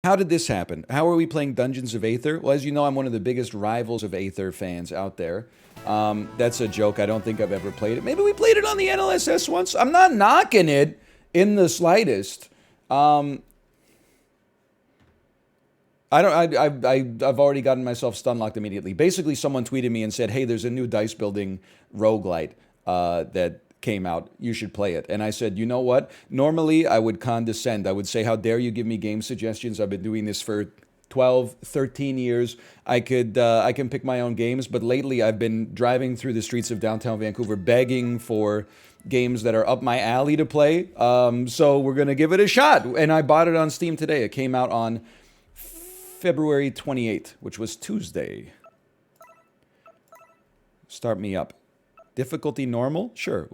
How did this happen? How are we playing Dungeons of Aether? Well, as you know, I'm one of the biggest rivals of Aether fans out there. That's a joke. I don't think I've ever played it. Maybe we played it on the NLSS once. I'm not knocking it in the slightest. I've already gotten myself stun locked immediately. Basically, someone tweeted me and said, "Hey, there's a new dice building roguelite that came out. You should play it." And I said, "You know what? Normally, I would condescend. I would say, how dare you give me game suggestions? I've been doing this for 12, 13 years. I can pick my own games, but lately I've been driving through the streets of downtown Vancouver begging for games that are up my alley to play. So we're going to give it a shot." And I bought it on Steam today. It came out on February 28th, which was Tuesday. Start me up. Difficulty normal? Sure.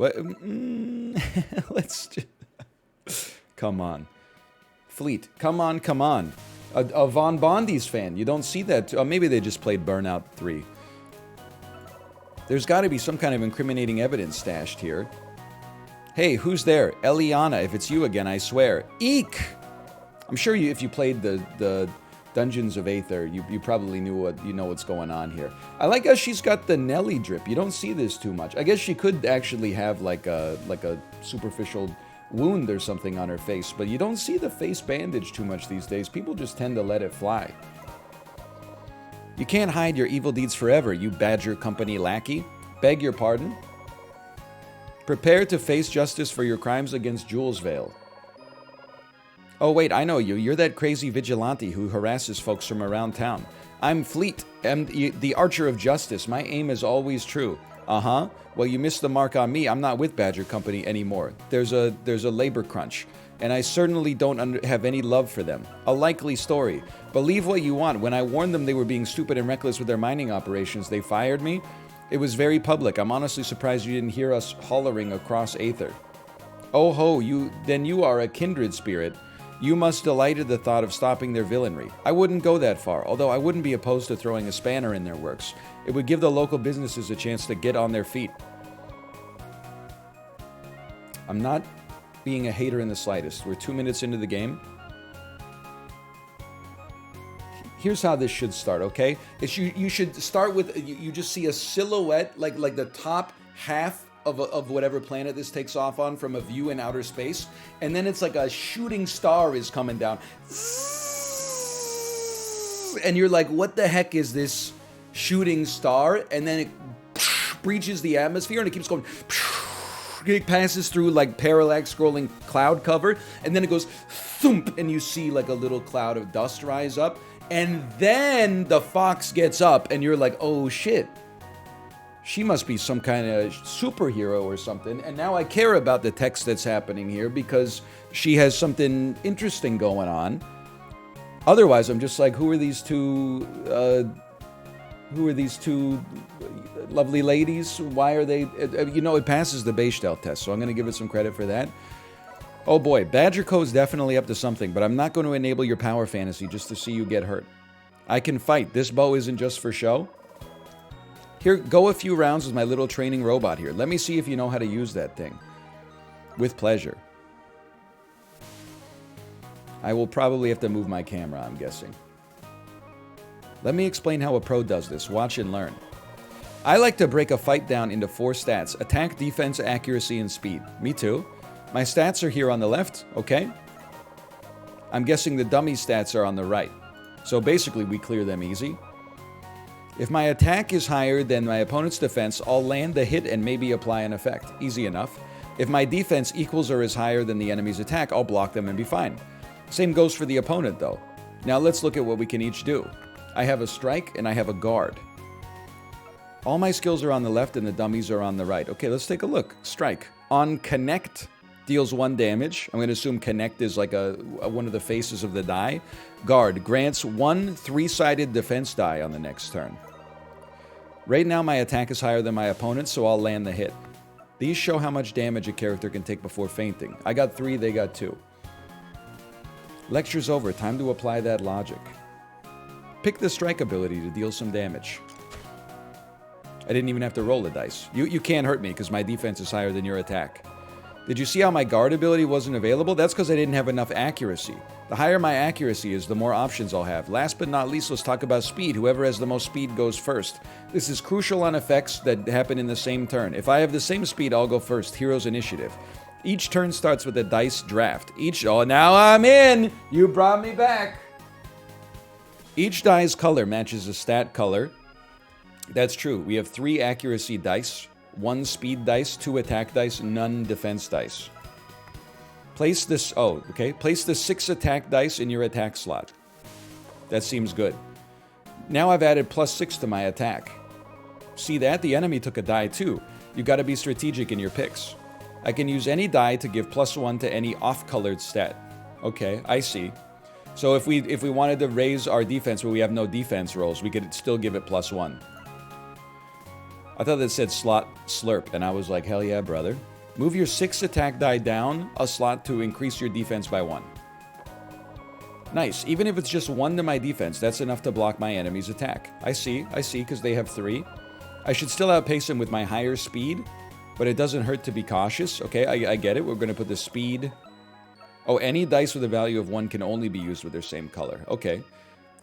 Let's just... Come on. Fleet. Come on, come on. A Von Bondi's fan. You don't see that. Maybe they just played Burnout 3. There's got to be some kind of incriminating evidence stashed here. Hey, who's there? Eliana. If it's you again, I swear. Eek! I'm sure if you played the Dungeons of Aether, you probably know what's going on here. I like how she's got the Nelly drip. You don't see this too much. I guess she could actually have like a superficial wound or something on her face, but you don't see the face bandage too much these days. People just tend to let it fly. You can't hide your evil deeds forever, you Badger Company lackey. Beg your pardon. Prepare to face justice for your crimes against Julesvale. Oh wait, I know you. You're that crazy vigilante who harasses folks from around town. I'm Fleet, I'm the Archer of Justice. My aim is always true. Uh-huh. Well, you missed the mark on me. I'm not with Badger Company anymore. There's a labor crunch, and I certainly don't have any love for them. A likely story. Believe what you want. When I warned them they were being stupid and reckless with their mining operations, they fired me. It was very public. I'm honestly surprised you didn't hear us hollering across Aether. Oh ho, then you are a kindred spirit. You must delight at the thought of stopping their villainy. I wouldn't go that far, although I wouldn't be opposed to throwing a spanner in their works. It would give the local businesses a chance to get on their feet. I'm not being a hater in the slightest. We're 2 minutes into the game. Here's how this should start, okay? You should start with, you just see a silhouette, like the top half of whatever planet this takes off on from a view in outer space, and then it's like a shooting star is coming down, and you're like, what the heck is this shooting star? And then it breaches the atmosphere and it keeps going. It passes through like parallax scrolling cloud cover, and then it goes thump, and you see like a little cloud of dust rise up, and then the fox gets up and you're like, oh shit, she must be some kind of superhero or something. And now I care about the text that's happening here because she has something interesting going on. Otherwise, I'm just like, who are these two lovely ladies? Why are they... it passes the Bechdel test, so I'm going to give it some credit for that. Oh boy, Badger Co's definitely up to something, but I'm not going to enable your power fantasy just to see you get hurt. I can fight. This bow isn't just for show. Here, go a few rounds with my little training robot here. Let me see if you know how to use that thing. With pleasure. I will probably have to move my camera, I'm guessing. Let me explain how a pro does this. Watch and learn. I like to break a fight down into 4 stats. Attack, defense, accuracy, and speed. Me too. My stats are here on the left, okay? I'm guessing the dummy stats are on the right. So basically, we clear them easy. If my attack is higher than my opponent's defense, I'll land the hit and maybe apply an effect. Easy enough. If my defense equals or is higher than the enemy's attack, I'll block them and be fine. Same goes for the opponent, though. Now let's look at what we can each do. I have a strike and I have a guard. All my skills are on the left and the dummies are on the right. Okay, let's take a look. Strike. On connect, deals 1 damage. I'm going to assume connect is like one of the faces of the die. Guard grants 1 3-sided defense die on the next turn. Right now my attack is higher than my opponent, so I'll land the hit. These show how much damage a character can take before fainting. I got 3, they got 2. Lecture's over, time to apply that logic. Pick the strike ability to deal some damage. I didn't even have to roll the dice. You can't hurt me because my defense is higher than your attack. Did you see how my guard ability wasn't available? That's because I didn't have enough accuracy. The higher my accuracy is, the more options I'll have. Last but not least, let's talk about speed. Whoever has the most speed goes first. This is crucial on effects that happen in the same turn. If I have the same speed, I'll go first. Hero's initiative. Each turn starts with a dice draft. Oh, now I'm in! You brought me back! Each die's color matches a stat color. That's true. We have 3 accuracy dice, 1 speed dice, 2 attack dice, none defense dice. Place this, place the 6 attack dice in your attack slot. That seems good. Now I've added +6 to my attack. See that? The enemy took a die too. You gotta be strategic in your picks. I can use any die to give +1 to any off-colored stat. Okay, I see. So if we wanted to raise our defense where we have no defense rolls, we could still give it +1. I thought that said slot slurp, and I was like, hell yeah, brother. Move your 6 attack die down a slot to increase your defense by 1. Nice. Even if it's just 1 to my defense, that's enough to block my enemy's attack. I see, because they have 3. I should still outpace them with my higher speed, but it doesn't hurt to be cautious. Okay, I get it. We're going to put the speed... Oh, any dice with a value of 1 can only be used with their same color. Okay.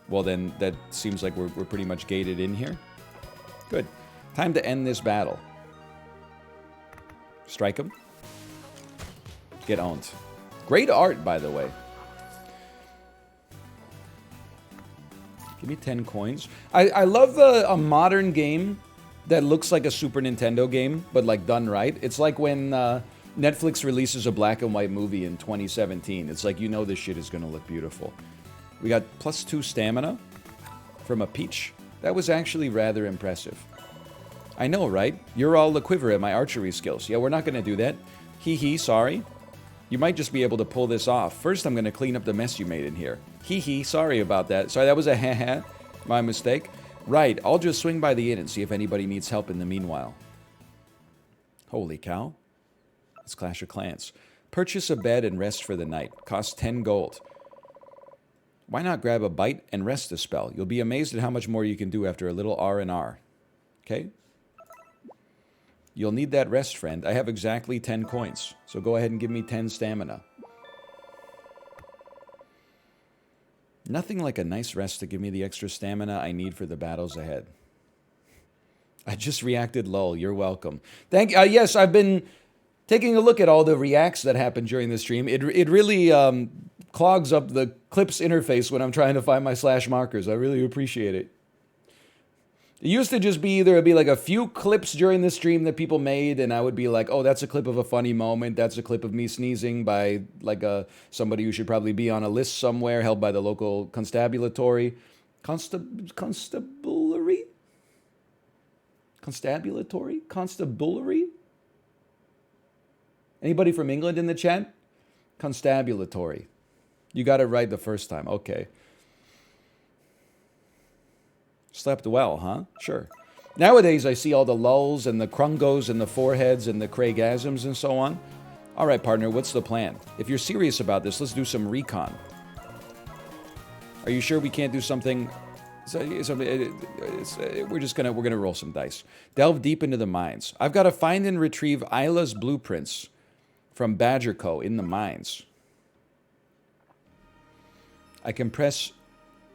Well, then that seems like we're pretty much gated in here. Good. Time to end this battle. Strike him. Get owned. Great art, by the way. Give me 10 coins. I love a modern game that looks like a Super Nintendo game, but like done right. It's like when Netflix releases a black and white movie in 2017. It's like, you know this shit is going to look beautiful. We got +2 stamina from a peach. That was actually rather impressive. I know, right? You're all a quiver at my archery skills. Yeah, we're not going to do that. Hee, sorry. You might just be able to pull this off. First, I'm going to clean up the mess you made in here. Hee, sorry about that. Sorry, that was a ha-ha. My mistake. Right, I'll just swing by the inn and see if anybody needs help in the meanwhile. Holy cow. It's Clash of Clans. Purchase a bed and rest for the night. Costs 10 gold. Why not grab a bite and rest a spell? You'll be amazed at how much more you can do after a little R&R. Okay? You'll need that rest, friend. I have exactly 10 coins. So go ahead and give me 10 stamina. Nothing like a nice rest to give me the extra stamina I need for the battles ahead. I just reacted, lol. You're welcome. Thank you. Yes, I've been taking a look at all the reacts that happened during the stream. It really clogs up the clips interface when I'm trying to find my slash markers. I really appreciate it. It used to just be either it'd be like a few clips during the stream that people made, and I would be like, oh, that's a clip of a funny moment. That's a clip of me sneezing by like somebody who should probably be on a list somewhere held by the local constabulary. Constabulary? Constabulary? Constabulary? Anybody from England in the chat? Constabulatory. You got it right the first time. Okay. Slept well, huh? Sure. Nowadays, I see all the lulls and the crungos and the foreheads and the craigasms and so on. All right, partner, what's the plan? If you're serious about this, let's do some recon. Are you sure we can't do something? We're gonna roll some dice. Delve deep into the mines. I've got to find and retrieve Isla's blueprints from Badger Co. in the mines. I can press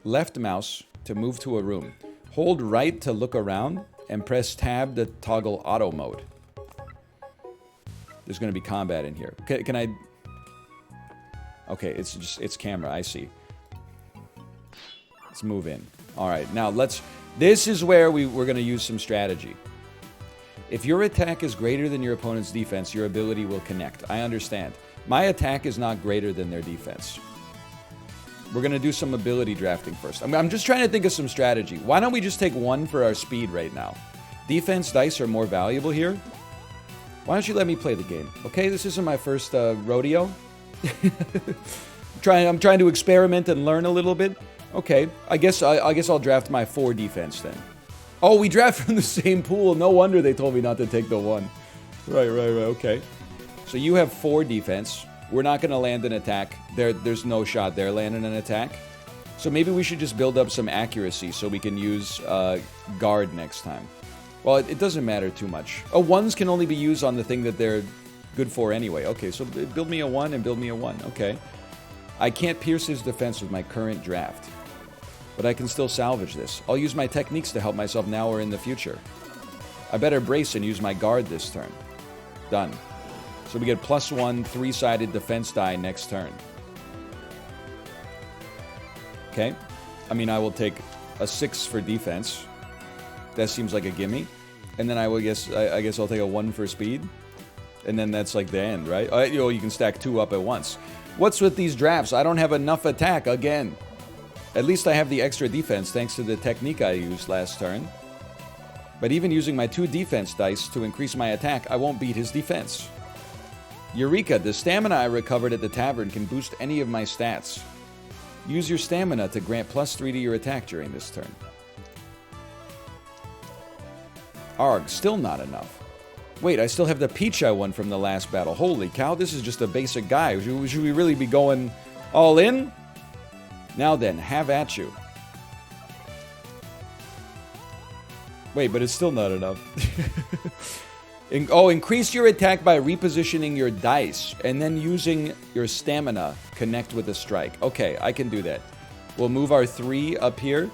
left mouse to move to a room. Hold right to look around, and press tab to toggle auto mode. There's going to be combat in here. Can I... Okay, it's camera, I see. Let's move in. Alright, now this is where we're going to use some strategy. If your attack is greater than your opponent's defense, your ability will connect. I understand. My attack is not greater than their defense. We're going to do some ability drafting first. I'm just trying to think of some strategy. Why don't we just take 1 for our speed right now? Defense dice are more valuable here. Why don't you let me play the game? Okay, this isn't my first rodeo. I'm trying to experiment and learn a little bit. Okay, I guess I'll draft my 4 defense then. Oh, we draft from the same pool. No wonder they told me not to take the 1. Right, okay. So you have 4 defense. We're not going to land an attack. There's no shot they're landing an attack. So maybe we should just build up some accuracy so we can use guard next time. Well, it doesn't matter too much. Oh, 1s can only be used on the thing that they're good for anyway. Okay, so build me a 1 and build me a 1. Okay. I can't pierce his defense with my current draft. But I can still salvage this. I'll use my techniques to help myself now or in the future. I better brace and use my guard this turn. Done. So we get +1 3-sided defense die next turn. Okay. I mean, I will take a 6 for defense. That seems like a gimme. And then I guess I'll take a 1 for speed. And then that's like the end, right? You can stack 2 up at once. What's with these drafts? I don't have enough attack again. At least I have the extra defense thanks to the technique I used last turn. But even using my 2 defense dice to increase my attack, I won't beat his defense. Eureka! The stamina I recovered at the tavern can boost any of my stats. Use your stamina to grant +3 to your attack during this turn. Arg, still not enough. Wait, I still have the peach I won from the last battle. Holy cow, this is just a basic guy. Should we really be going all in? Now then, have at you. Wait, but it's still not enough. Increase your attack by repositioning your dice and then using your stamina connect with a strike. Okay, I can do that. We'll move our 3 up here.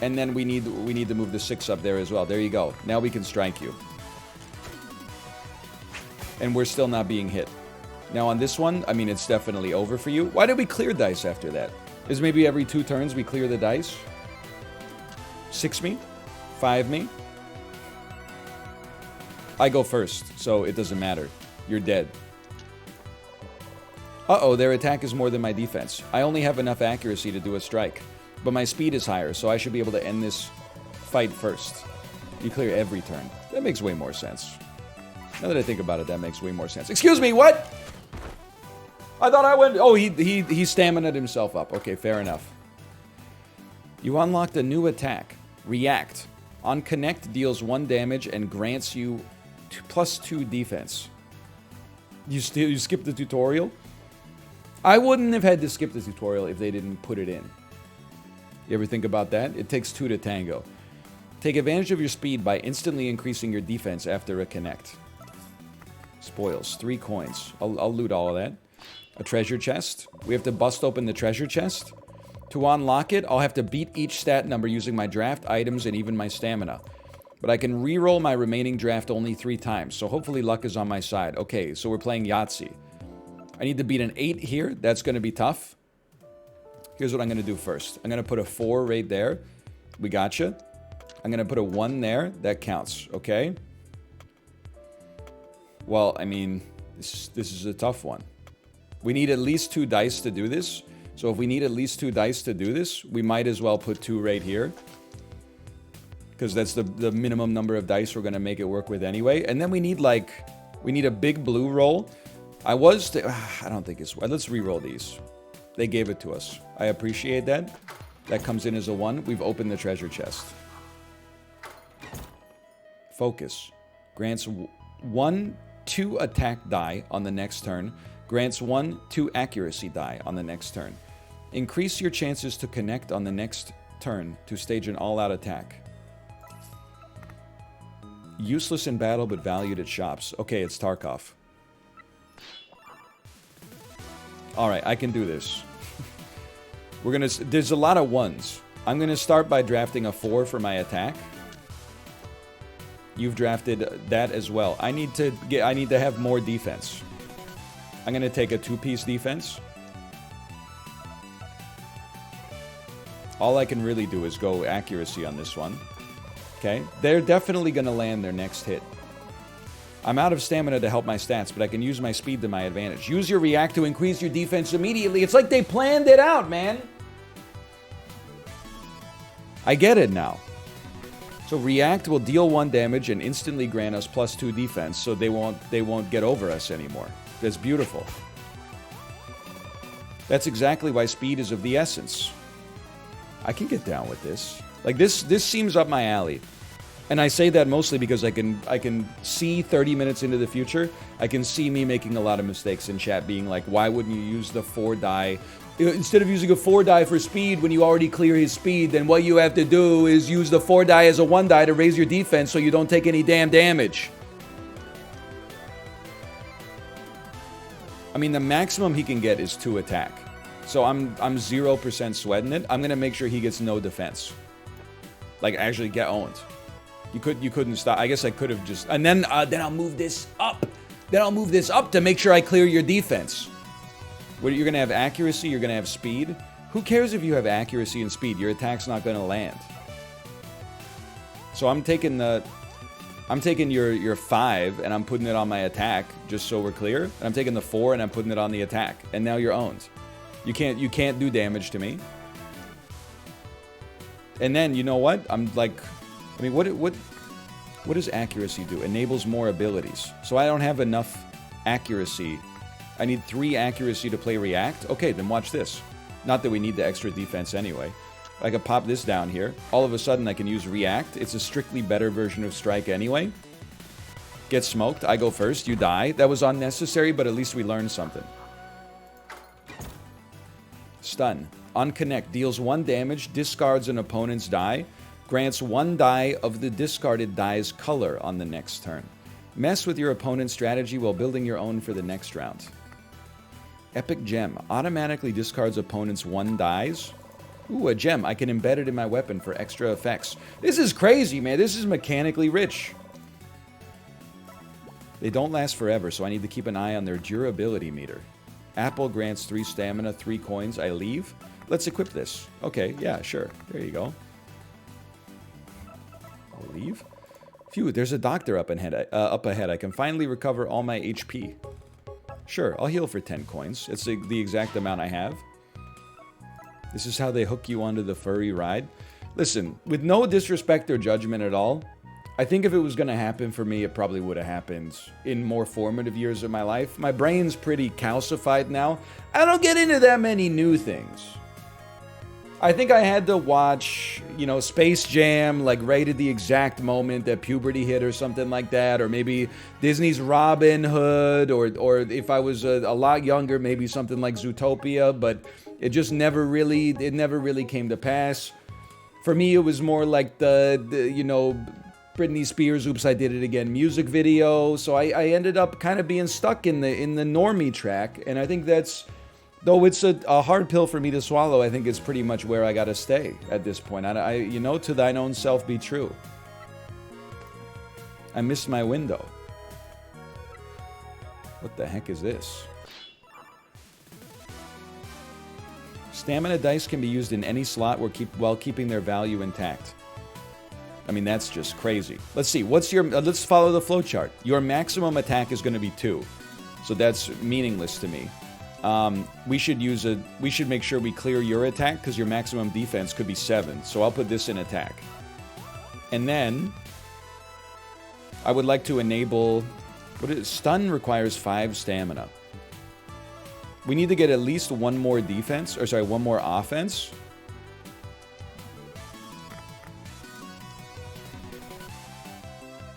And then we need to move the 6 up there as well. There you go. Now we can strike you. And we're still not being hit. Now on this one, I mean, it's definitely over for you. Why did we clear dice after that? Is maybe every 2 turns we clear the dice? 6 me? 5 me? I go first, so it doesn't matter. You're dead. Uh-oh, their attack is more than my defense. I only have enough accuracy to do a strike. But my speed is higher, so I should be able to end this fight first. You clear every turn. That makes way more sense. Now that I think about it, that makes way more sense. Excuse me, what? I thought I went... Oh, he stamina'd himself up. Okay, fair enough. You unlocked a new attack. React. On connect, deals 1 damage and grants you +2 defense. You skipped the tutorial? I wouldn't have had to skip the tutorial if they didn't put it in. You ever think about that? It takes 2 to tango. Take advantage of your speed by instantly increasing your defense after a connect. Spoils. 3 coins. I'll loot all of that. A treasure chest. We have to bust open the treasure chest. To unlock it, I'll have to beat each stat number using my draft, items, and even my stamina. But I can re-roll my remaining draft only 3 times, so hopefully luck is on my side. Okay, so we're playing Yahtzee. I need to beat an 8 here. That's going to be tough. Here's what I'm going to do first. I'm going to put a 4 right there. We gotcha. I'm going to put a 1 there. That counts, okay? Well, I mean, this is a tough one. We need at least 2 dice to do this. So if we need at least 2 dice to do this, we might as well put 2 right here. Because that's the minimum number of dice we're going to make it work with anyway. And then we need a big blue roll. I don't think it's... Let's re-roll these. They gave it to us. I appreciate that. That comes in as a 1. We've opened the treasure chest. Focus. Grants 1, 2 attack die on the next turn. Grants 1, 2 accuracy die on the next turn. Increase your chances to connect on the next turn to stage an all-out attack. Useless in battle but valued at shops. Okay, it's Tarkov. Alright, I can do this. There's a lot of 1s. I'm gonna start by drafting a 4 for my attack. You've drafted that as well. I need to have more defense. I'm gonna take a 2-piece defense. All I can really do is go accuracy on this one. Okay? They're definitely gonna land their next hit. I'm out of stamina to help my stats, but I can use my speed to my advantage. Use your react to increase your defense immediately. It's like they planned it out, man. I get it now. So react will deal 1 damage and instantly grant us +2 defense, so they won't get over us anymore. That's beautiful. That's exactly why speed is of the essence. I can get down with this. Like this seems up my alley. And I say that mostly because I can see 30 minutes into the future. I can see me making a lot of mistakes in chat being like, why wouldn't you use the 4 die? Instead of using a 4 die for speed when you already clear his speed, then what you have to do is use the 4 die as a 1 die to raise your defense so you don't take any damn damage. I mean, the maximum he can get is 2 attack. So I'm 0% sweating it. I'm going to make sure he gets no defense. Like, actually get owned. You couldn't stop. I guess I could have just... And then I'll move this up. Then I'll move this up to make sure I clear your defense. What, you're going to have accuracy? You're going to have speed? Who cares if you have accuracy and speed? Your attack's not going to land. So I'm taking your 5 and I'm putting it on my attack, just so we're clear. And I'm taking the 4 and I'm putting it on the attack. And now you're owned. You can't do damage to me. And then, you know what? I'm like... I mean, what does accuracy do? Enables more abilities. So I don't have enough accuracy. I need 3 accuracy to play react? Okay, then watch this. Not that we need the extra defense anyway. I can pop this down here. All of a sudden I can use react. It's a strictly better version of strike anyway. Get smoked. I go first. You die. That was unnecessary, but at least we learned something. Stun. On connect. Deals 1 damage. Discards an opponent's die. Grants 1 die of the discarded die's color on the next turn. Mess with your opponent's strategy while building your own for the next round. Epic Gem. Automatically discards opponent's 1 dies. Ooh, a gem. I can embed it in my weapon for extra effects. This is crazy, man. This is mechanically rich. They don't last forever, so I need to keep an eye on their durability meter. Apple grants 3 stamina, 3 coins. I leave. Let's equip this. Okay, yeah, sure. There you go. I'll leave. Phew, there's a doctor up ahead. I can finally recover all my HP. Sure, I'll heal for 10 coins. It's the exact amount I have. This is how they hook you onto the furry ride. Listen, with no disrespect or judgment at all, I think if it was going to happen for me, it probably would have happened in more formative years of my life. My brain's pretty calcified now. I don't get into that many new things. I think I had to watch, you know, Space Jam, like right at the exact moment that puberty hit or something like that. Or maybe Disney's Robin Hood, or if I was a lot younger, maybe something like Zootopia, but it just never really came to pass. For me, it was more like the you know, Britney Spears, Oops, I Did It Again music video. So I ended up kind of being stuck in the normie track. And I think that's... Though it's a hard pill for me to swallow, I think it's pretty much where I gotta stay at this point. You know, to thine own self be true. I missed my window. What the heck is this? Stamina dice can be used in any slot while keeping their value intact. I mean, that's just crazy. Let's see. What's your... let's follow the flowchart. Your maximum attack is going to be 2. So that's meaningless to me. We should make sure we clear your attack, because your maximum defense could be 7. So I'll put this in attack. And then I would like to enable... Stun requires 5 stamina. We need to get at least 1 more defense, or sorry, 1 more offense.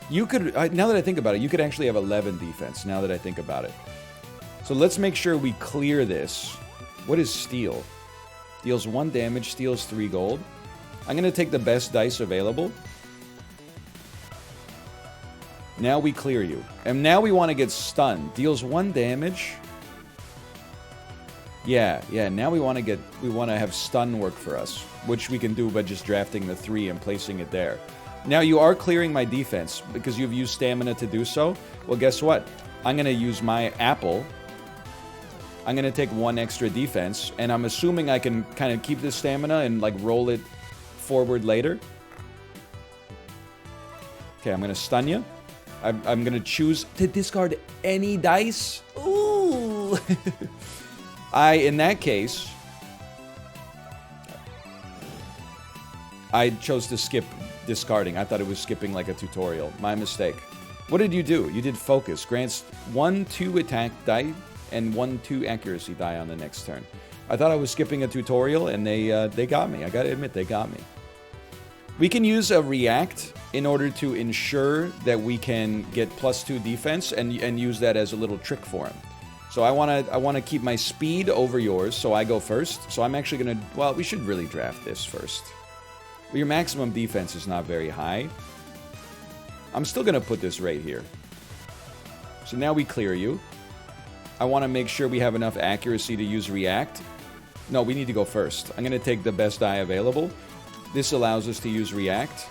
You could, now that I think about it, you could actually have 11 defense, now that I think about it. So let's make sure we clear this. What is steal? Deals 1 damage, steals 3 gold. I'm going to take the best dice available. Now we clear you. And now we want to get stunned. Deals 1 damage. Yeah, now we want to have stun work for us, which we can do by just drafting the 3 and placing it there. Now you are clearing my defense because you've used stamina to do so. Well, guess what? I'm going to use my apple. I'm going to take 1 extra defense, and I'm assuming I can kind of keep this stamina and like roll it forward later. Okay, I'm going to stun you. I'm going to choose to discard any dice. Ooh! In that case, I chose to skip discarding. I thought it was skipping like a tutorial. My mistake. What did you do? You did focus. Grants 1/2 attack die and 1/2 accuracy die on the next turn. I thought I was skipping a tutorial, and they got me. I gotta admit, they got me. We can use a react in order to ensure that we can get +2 defense and use that as a little trick for him. So I wanna keep my speed over yours, so I go first. So I'm actually gonna, well, we should really draft this first. Your maximum defense is not very high. I'm still gonna put this right here. So now we clear you. I want to make sure we have enough accuracy to use React. No, we need to go first. I'm going to take the best die available. This allows us to use React.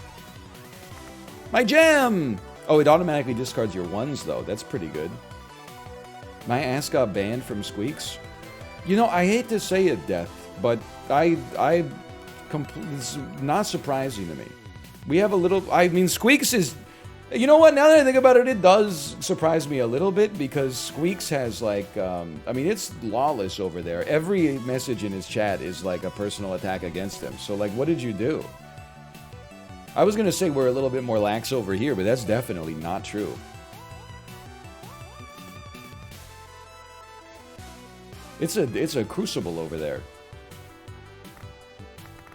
My gem! Oh, it automatically discards your ones, though. That's pretty good. My ass got banned from Squeaks. You know, I hate to say it, Death, but it's not surprising to me. We have a little... I mean, Squeaks is... You know what? Now that I think about it, it does surprise me a little bit because Squeaks has, like... I mean, it's lawless over there. Every message in his chat is, like, a personal attack against him. So, like, what did you do? I was going to say we're a little bit more lax over here, but that's definitely not true. It's a crucible over there.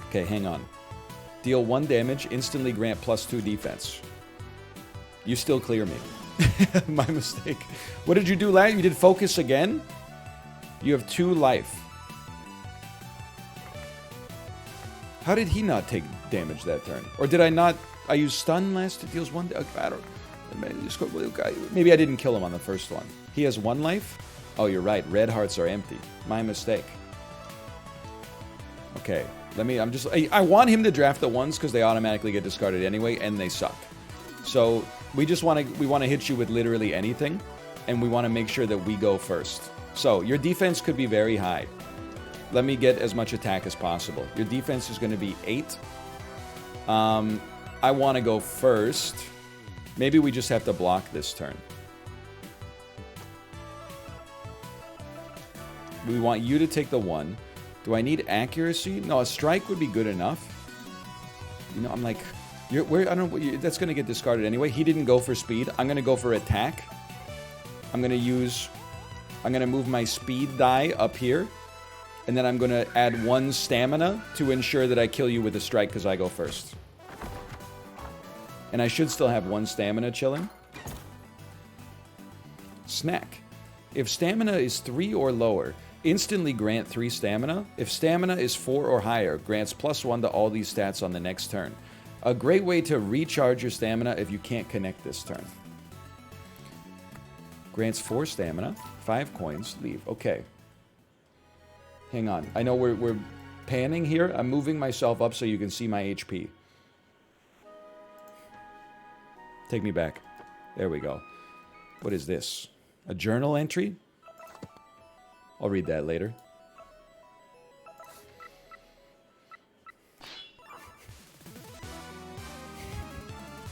Okay, hang on. Deal 1 damage, instantly grant +2 defense. You still clear me. My mistake. What did you do last? You did focus again? You have 2 life. How did he not take damage that turn? Or did I not... I used stun last? It deals 1... I don't... Maybe I didn't kill him on the first one. He has 1 life? Oh, you're right. Red hearts are empty. My mistake. Okay. I'm just... I want him to draft the 1s because they automatically get discarded anyway, and they suck. So, we want to hit you with literally anything, and we want to make sure that we go first. So, your defense could be very high. Let me get as much attack as possible. Your defense is going to be 8. I want to go first. Maybe we just have to block this turn. We want you to take the 1. Do I need accuracy? No, a strike would be good enough. You know, I'm like... I don't know, that's going to get discarded anyway. He didn't go for speed. I'm going to go for attack. I'm going to move my speed die up here. And then I'm going to add 1 stamina to ensure that I kill you with a strike because I go first. And I should still have 1 stamina chilling. Snack. If stamina is 3 or lower, instantly grant 3 stamina. If stamina is 4 or higher, grants +1 to all these stats on the next turn. A great way to recharge your stamina if you can't connect this turn. Grants 4 stamina, 5 coins, leave. Okay. Hang on. I know we're panning here. I'm moving myself up so you can see my HP. Take me back. There we go. What is this? A journal entry? I'll read that later.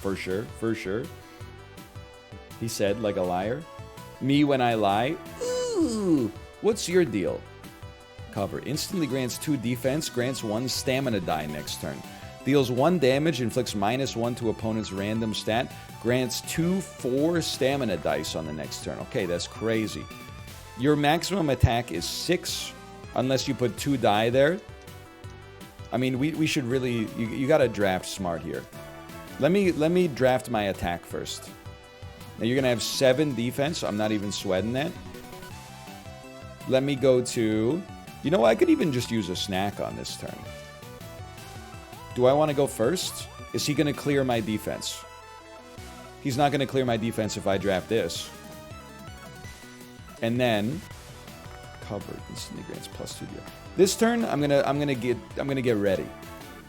For sure, for sure. He said, like a liar. Me when I lie? Ooh, what's your deal? Cover. Instantly grants 2 defense, grants 1 stamina die next turn. Deals 1 damage, inflicts -1 to opponent's random stat. Grants 4 stamina dice on the next turn. Okay, that's crazy. Your maximum attack is 6, unless you put 2 die there. I mean, we should really... You gotta draft smart here. Let me draft my attack first. Now you're gonna have 7 defense. I'm not even sweating that. Let me go to... You know, I could even just use a snack on this turn. Do I want to go first? Is he gonna clear my defense? He's not gonna clear my defense if I draft this. And then covered. Instantly grants +2 deal. This turn, I'm gonna get ready.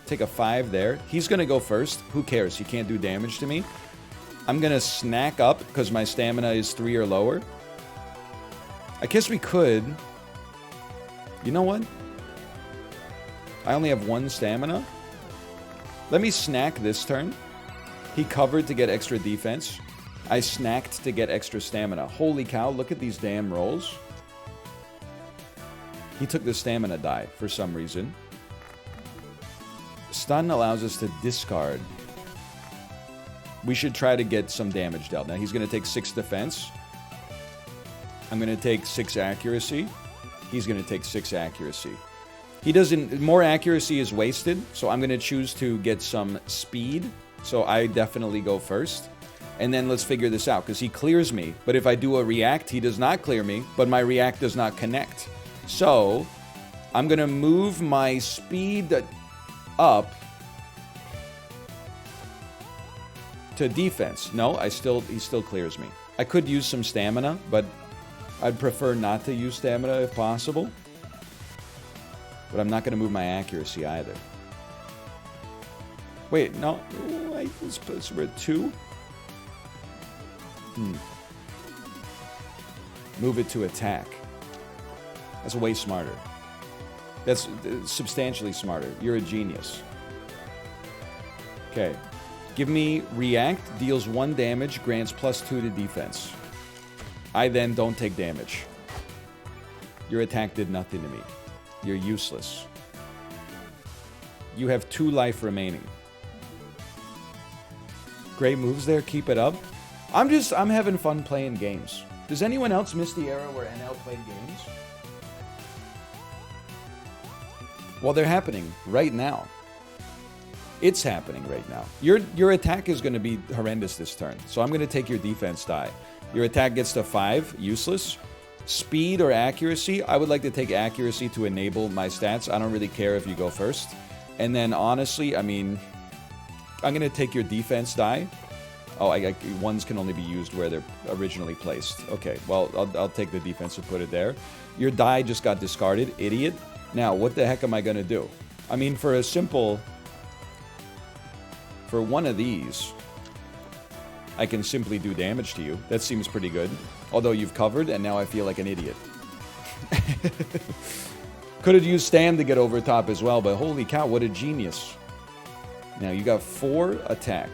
Take a 5 there. He's gonna go first. Who cares? He can't do damage to me. I'm gonna snack up because my stamina is 3 or lower. I guess we could. You know what? I only have 1 stamina. Let me snack this turn. He covered to get extra defense. I snacked to get extra stamina. Holy cow, look at these damn rolls. He took the stamina die for some reason. Stun allows us to discard. We should try to get some damage dealt. Now he's going to take 6 defense. I'm going to take 6 accuracy. He's going to take 6 accuracy. He doesn't... More accuracy is wasted, so I'm going to choose to get some speed. So I definitely go first. And then let's figure this out, because he clears me. But if I do a react, he does not clear me, but my react does not connect. So I'm going to move my speed up to defense. No, he still clears me. I could use some stamina, but I'd prefer not to use stamina if possible. But I'm not going to move my accuracy either. Wait, no. We're at 2? Move it to attack. That's way smarter. That's substantially smarter. You're a genius. Okay. Give me react, deals 1 damage, grants +2 to defense. I then don't take damage. Your attack did nothing to me. You're useless. You have 2 life remaining. Great moves there, keep it up. I'm having fun playing games. Does anyone else miss the era where NL played games? Well, they're happening right now. It's happening right now. Your attack is going to be horrendous this turn. So I'm going to take your defense die. Your attack gets to 5, useless. Speed or accuracy, I would like to take accuracy to enable my stats. I don't really care if you go first. And then honestly, I mean, I'm going to take your defense die. Oh, ones can only be used where they're originally placed. Okay, well, I'll take the defense and put it there. Your die just got discarded, idiot. Now, what the heck am I going to do? I mean, for one of these, I can simply do damage to you. That seems pretty good. Although you've covered, and now I feel like an idiot. Could have used Stam to get over top as well, but holy cow, what a genius. Now, you got 4 attack.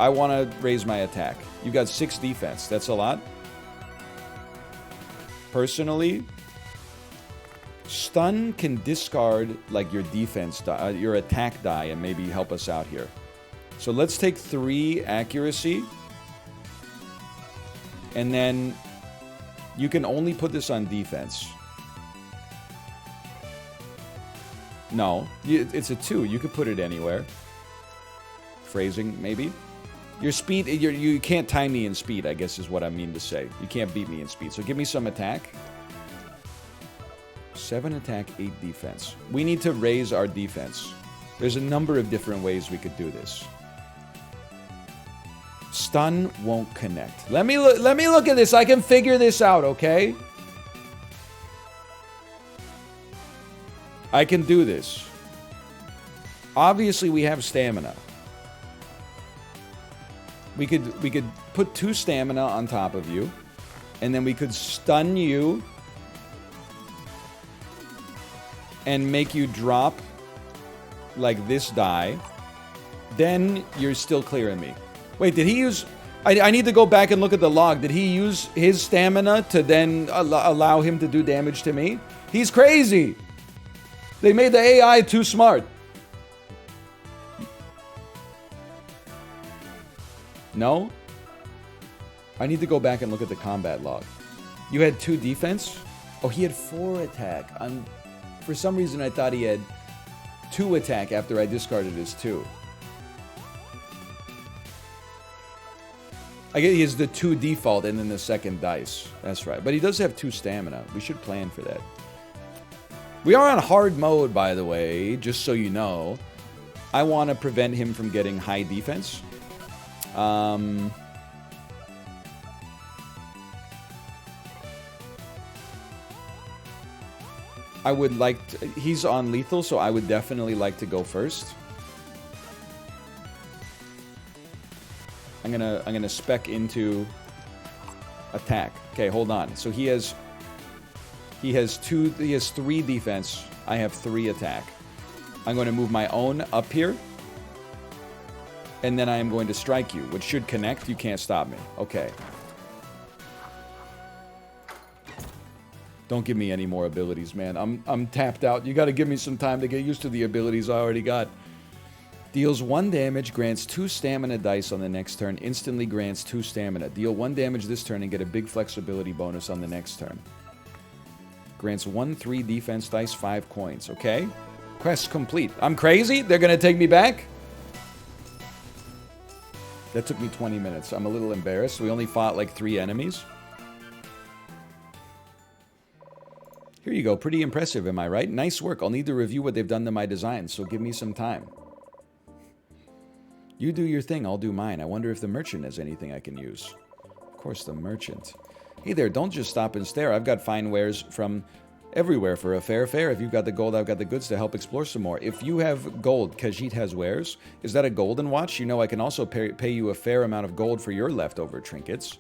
I want to raise my attack. You got 6 defense. That's a lot. Personally, stun can discard like your defense die, your attack die, and maybe help us out here. So let's take 3 accuracy. And then you can only put this on defense. No, it's a 2. You could put it anywhere. Phrasing, maybe. Your speed, you can't tie me in speed, I guess is what I mean to say. You can't beat me in speed. So give me some attack. 7 attack, 8 defense. We need to raise our defense. There's a number of different ways we could do this. Stun won't connect. Let me look at this. I can figure this out, okay? I can do this. Obviously, we have stamina. We could put 2 stamina on top of you, and then we could stun you and make you drop like this die. Then you're still clearing me. Wait, did he use... I need to go back and look at the log. Did he use his stamina to then allow him to do damage to me? He's crazy! They made the AI too smart. No? I need to go back and look at the combat log. You had 2 defense? Oh, he had 4 attack. For some reason, I thought he had 2 attack after I discarded his 2. I guess he has the 2 default and then the second dice. That's right. But he does have 2 stamina. We should plan for that. We are on hard mode, by the way, just so you know. I want to prevent him from getting high defense. I would like to, he's on lethal, so I would definitely like to go first. I'm gonna spec into attack. Okay, hold on. So he has 3 defense. I have 3 attack. I'm going to move my own up here. And then I am going to strike you, which should connect. You can't stop me. Okay. Don't give me any more abilities, man. I'm tapped out. You got to give me some time to get used to the abilities I already got. Deals 1 damage, grants 2 stamina dice on the next turn, instantly grants 2 stamina. Deal 1 damage this turn and get a big flexibility bonus on the next turn. Grants 1 3 defense dice, 5 coins. Okay. Quest complete. I'm crazy? They're going to take me back? That took me 20 minutes. I'm a little embarrassed. We only fought like 3 enemies. Here you go. Pretty impressive, am I right? Nice work. I'll need to review what they've done to my design, so give me some time. You do your thing, I'll do mine. I wonder if the merchant has anything I can use. Of course, the merchant. Hey there, don't just stop and stare. I've got fine wares from everywhere for a fair fare. If you've got the gold, I've got the goods to help explore some more. If you have gold, Khajiit has wares. Is that a golden watch? You know I can also pay you a fair amount of gold for your leftover trinkets.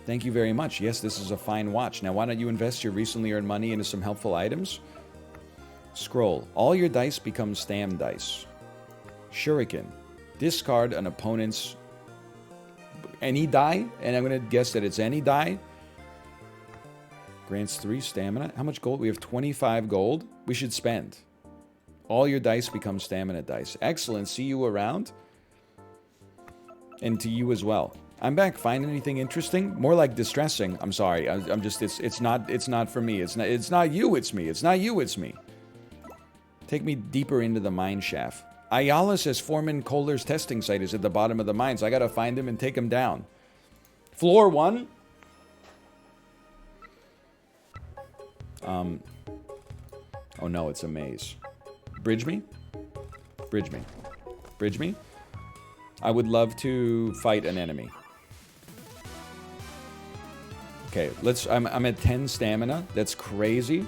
Thank you very much. Yes, this is a fine watch. Now, why don't you invest your recently earned money into some helpful items? Scroll. All your dice become stam dice. Shuriken. Discard an opponent's any die, and I'm going to guess that it's any die. Grants 3 stamina. How much gold? We have 25 gold. We should spend. All your dice become stamina dice. Excellent. See you around. And to you as well. I'm back. Find anything interesting? More like distressing. I'm sorry. I'm just. It's not for me. It's not you. It's me. It's not you. It's me. Take me deeper into the mine shaft. Ayala says Foreman Kohler's testing site is at the bottom of the mines. I gotta find him and take him down. Floor 1. Oh no, it's a maze. Bridge me? Bridge me. Bridge me? I would love to fight an enemy. Okay, I'm at 10 stamina. That's crazy.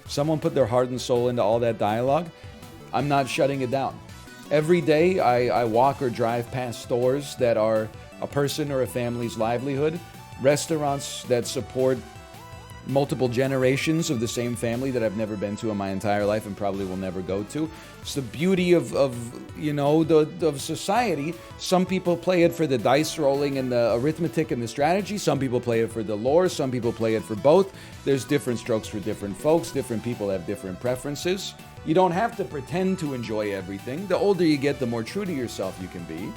Someone put their heart and soul into all that dialogue. I'm not shutting it down. Every day I walk or drive past stores that are a person or a family's livelihood, restaurants that support multiple generations of the same family that I've never been to in my entire life and probably will never go to. It's the beauty of society. Some people play it for the dice rolling and the arithmetic and the strategy. Some people play it for the lore. Some people play it for both. There's different strokes for different folks. Different people have different preferences. You don't have to pretend to enjoy everything. The older you get, the more true to yourself you can be.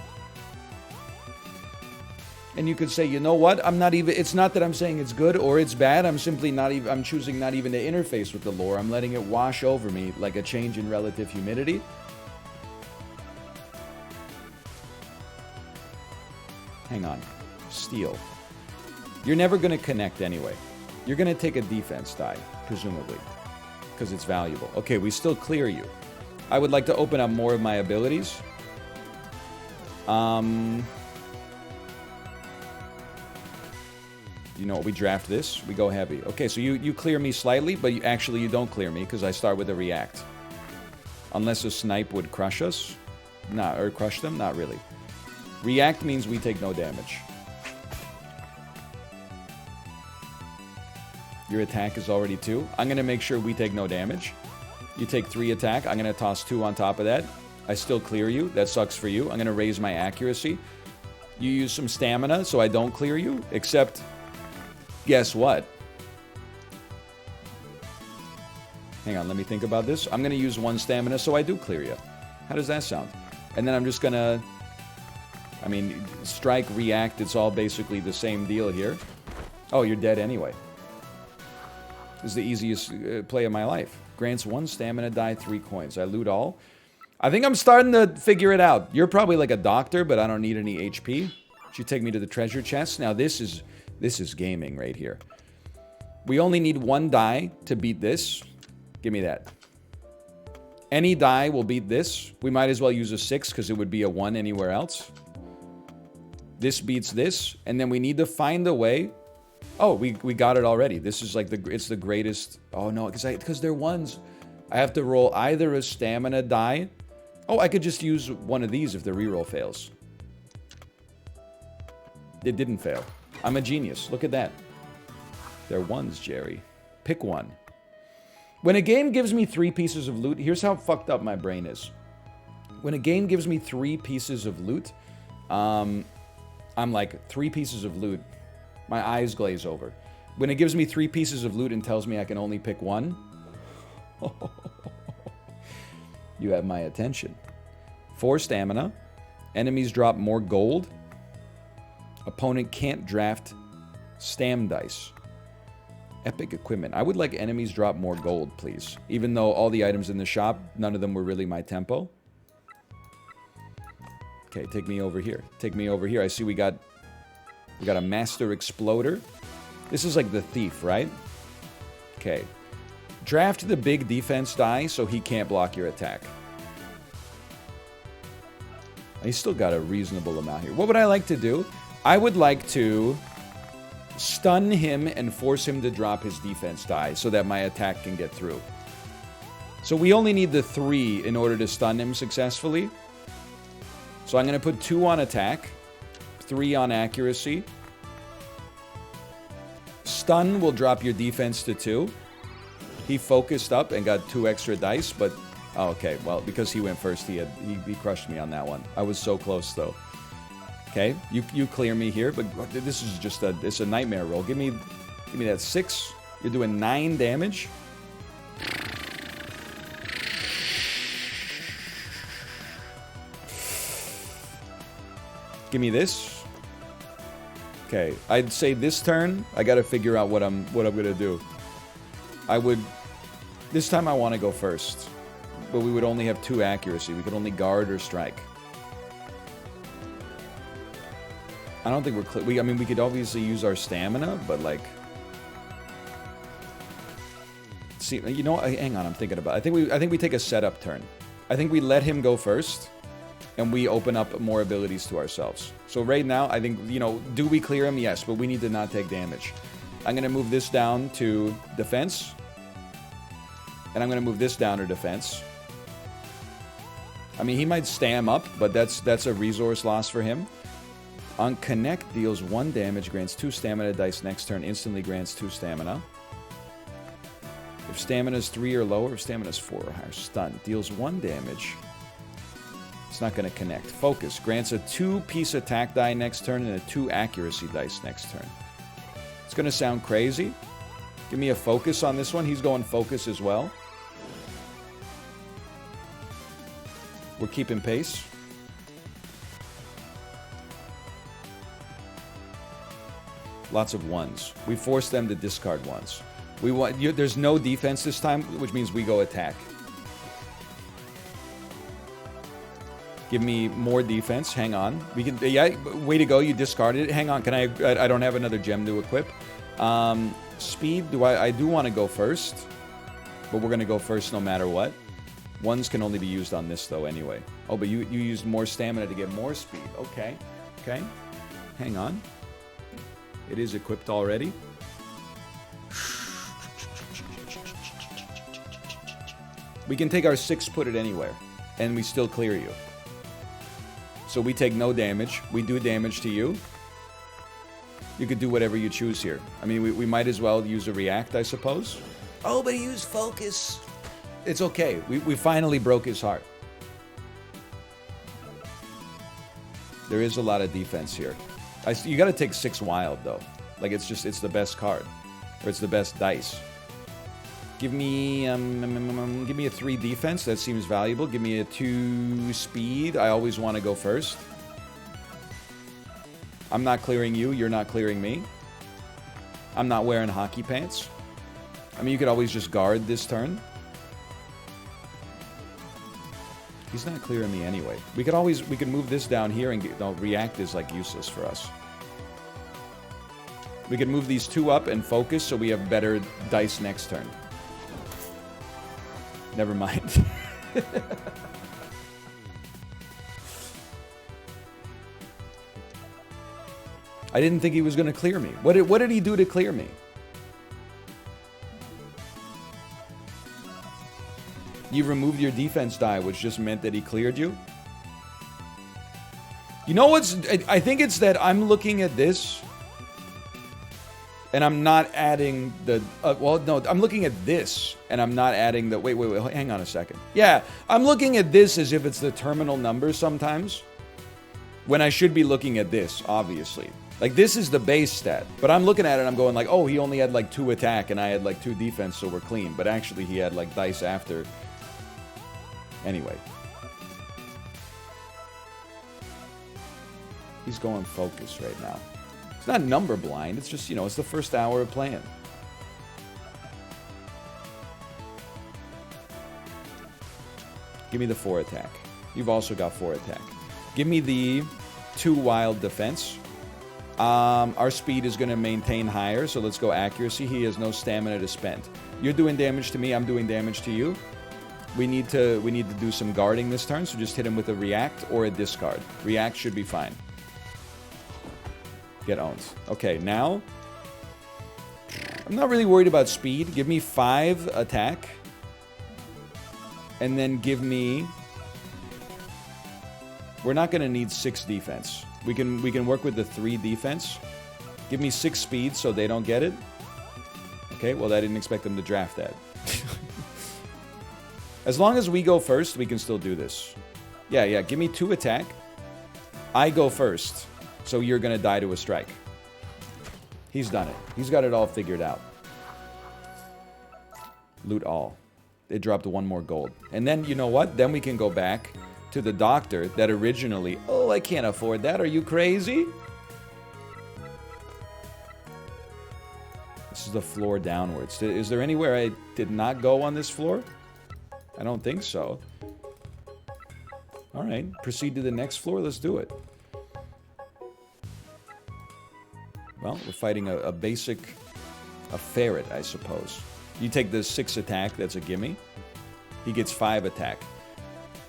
And you could say, you know what, it's not that I'm saying it's good or it's bad, I'm choosing not even to interface with the lore. I'm letting it wash over me like a change in relative humidity. Hang on. Steel. You're never going to connect anyway. You're going to take a defense die, presumably, because it's valuable. Okay, we still clear you. I would like to open up more of my abilities. You know what, we draft this, we go heavy. Okay, so you clear me slightly, but you don't clear me because I start with a react. Unless a snipe would crush us. Or crush them? Not really. React means we take no damage. Your attack is already 2. I'm going to make sure we take no damage. You take 3 attack. I'm going to toss 2 on top of that. I still clear you. That sucks for you. I'm going to raise my accuracy. You use some stamina so I don't clear you, except... guess what? Hang on, let me think about this. I'm going to use 1 stamina so I do clear you. How does that sound? And then I'm just going to... strike, react, it's all basically the same deal here. Oh, you're dead anyway. This is the easiest play of my life. Grants 1 stamina die, 3 coins. I loot all. I think I'm starting to figure it out. You're probably like a doctor, but I don't need any HP. You take me to the treasure chest. Now this is gaming right here. We only need 1 die to beat this. Give me that. Any die will beat this. We might as well use a 6 because it would be a 1 anywhere else. This beats this. And then we need to find a way. Oh, we got it already. This is like it's the greatest. Oh no, because they're 1s. I have to roll either a stamina die. Oh, I could just use one of these if the reroll fails. It didn't fail. I'm a genius. Look at that. They're 1s, Jerry. Pick 1. When a game gives me 3 pieces of loot, here's how fucked up my brain is. When a game gives me 3 pieces of loot, I'm like, 3 pieces of loot. My eyes glaze over. When it gives me 3 pieces of loot and tells me I can only pick 1, you have my attention. 4 stamina. Enemies drop more gold. Opponent can't draft stam dice. Epic equipment. I would like enemies drop more gold, please. Even though all the items in the shop, none of them were really my tempo. Okay, take me over here. Take me over here. I see we got a master exploder. This is like the thief, right? Okay. Draft the big defense die so he can't block your attack. He's still got a reasonable amount here. What would I like to do? I would like to stun him and force him to drop his defense die so that my attack can get through. So we only need the 3 in order to stun him successfully. So I'm going to put 2 on attack, 3 on accuracy. Stun will drop your defense to 2. He focused up and got 2 extra dice, but... Oh, okay, well, because he went first, he crushed me on that one. I was so close, though. Okay, you clear me here, but this is just it's a nightmare roll. Give me that 6. You're doing 9 damage. Give me this. Okay, I'd say this turn, I gotta figure out what I'm gonna do. This time I want to go first, but we would only have 2 accuracy. We could only guard or strike. I don't think I mean, we could obviously use our stamina, but like... See, you know what? Hang on, I'm thinking about it. I think we take a setup turn. I think we let him go first, and we open up more abilities to ourselves. So right now, I think, you know, do we clear him? Yes, but we need to not take damage. I'm going to move this down to defense. And I'm going to move this down to defense. I mean, he might stam up, but that's a resource loss for him. On connect, deals 1 damage, grants 2 stamina dice next turn, instantly grants 2 stamina. If stamina is 3 or lower, if stamina is 4 or higher, stun. Deals 1 damage. It's not going to connect. Focus, grants a 2-piece attack die next turn and a 2 accuracy dice next turn. It's going to sound crazy. Give me a focus on this one. He's going focus as well. We're keeping pace. Lots of 1s. We force them to discard 1s. There's no defense this time, which means we go attack. Give me more defense. Hang on. We can. Yeah, way to go. You discarded it. Hang on. Can I don't have another gem to equip. Speed. I do want to go first, but we're going to go first no matter what. 1s can only be used on this though anyway. Oh, but you used more stamina to get more speed. Okay. Okay. Hang on. It is equipped already. We can take our 6, put it anywhere, and we still clear you. So we take no damage. We do damage to you. You could do whatever you choose here. I mean, we might as well use a react, I suppose. Oh, but he used focus. It's okay. We finally broke his heart. There is a lot of defense here. You got to take 6 wild, though. Like, it's the best card. Or it's the best dice. Give me a 3 defense. That seems valuable. Give me a 2 speed. I always want to go first. I'm not clearing you. You're not clearing me. I'm not wearing hockey pants. I mean, you could always just guard this turn. He's not clearing me anyway. We could move this down here and react is like useless for us. We could move these 2 up and focus so we have better dice next turn. Never mind. I didn't think he was going to clear me. What did he do to clear me? You removed your defense die, which just meant that he cleared you? You know what's... I think it's that I'm looking at this... And I'm not adding the... well, no, I'm looking at this, and I'm not adding the... Wait, hang on a second. Yeah, I'm looking at this as if it's the terminal number sometimes, when I should be looking at this, obviously. Like, this is the base stat, but I'm looking at it and I'm going like, oh, he only had like 2 attack, and I had like 2 defense, so we're clean. But actually, he had like dice after. Anyway. He's going focus right now. It's not number blind, it's just, you know, it's the first hour of playing. Give me the 4 attack. You've also got 4 attack. Give me the 2 wild defense. Our speed is going to maintain higher, so let's go accuracy. He has no stamina to spend. You're doing damage to me, I'm doing damage to you. We need to do some guarding this turn, so just hit him with a react or a discard. React should be fine. Get owned. Okay, now I'm not really worried about speed. Give me 5 attack. And then give me... We're not going to need 6 defense. We can work with the 3 defense. Give me 6 speed so they don't get it. Okay, well, I didn't expect them to draft that. As long as we go first, we can still do this. Yeah, give me 2 attack. I go first, so you're going to die to a strike. He's done it. He's got it all figured out. Loot all. It dropped 1 more gold. And then, you know what? Then we can go back to the doctor that originally... Oh, I can't afford that. Are you crazy? This is the floor downwards. Is there anywhere I did not go on this floor? I don't think so. All right. Proceed to the next floor. Let's do it. Well, we're fighting a basic... A ferret, I suppose. You take the 6 attack. That's a gimme. He gets 5 attack.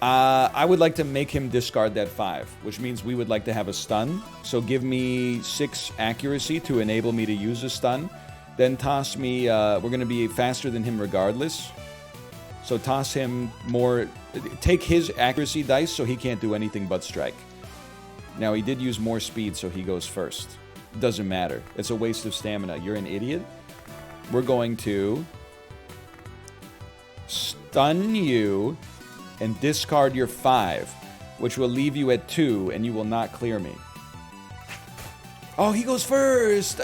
I would like to make him discard that 5, which means we would like to have a stun. So give me 6 accuracy to enable me to use a stun. Then toss me... we're going to be faster than him regardless. So toss him more... Take his accuracy dice so he can't do anything but strike. Now, he did use more speed, so he goes first. Doesn't matter. It's a waste of stamina. You're an idiot. We're going to... stun you and discard your 5, which will leave you at 2, and you will not clear me. Oh, he goes first!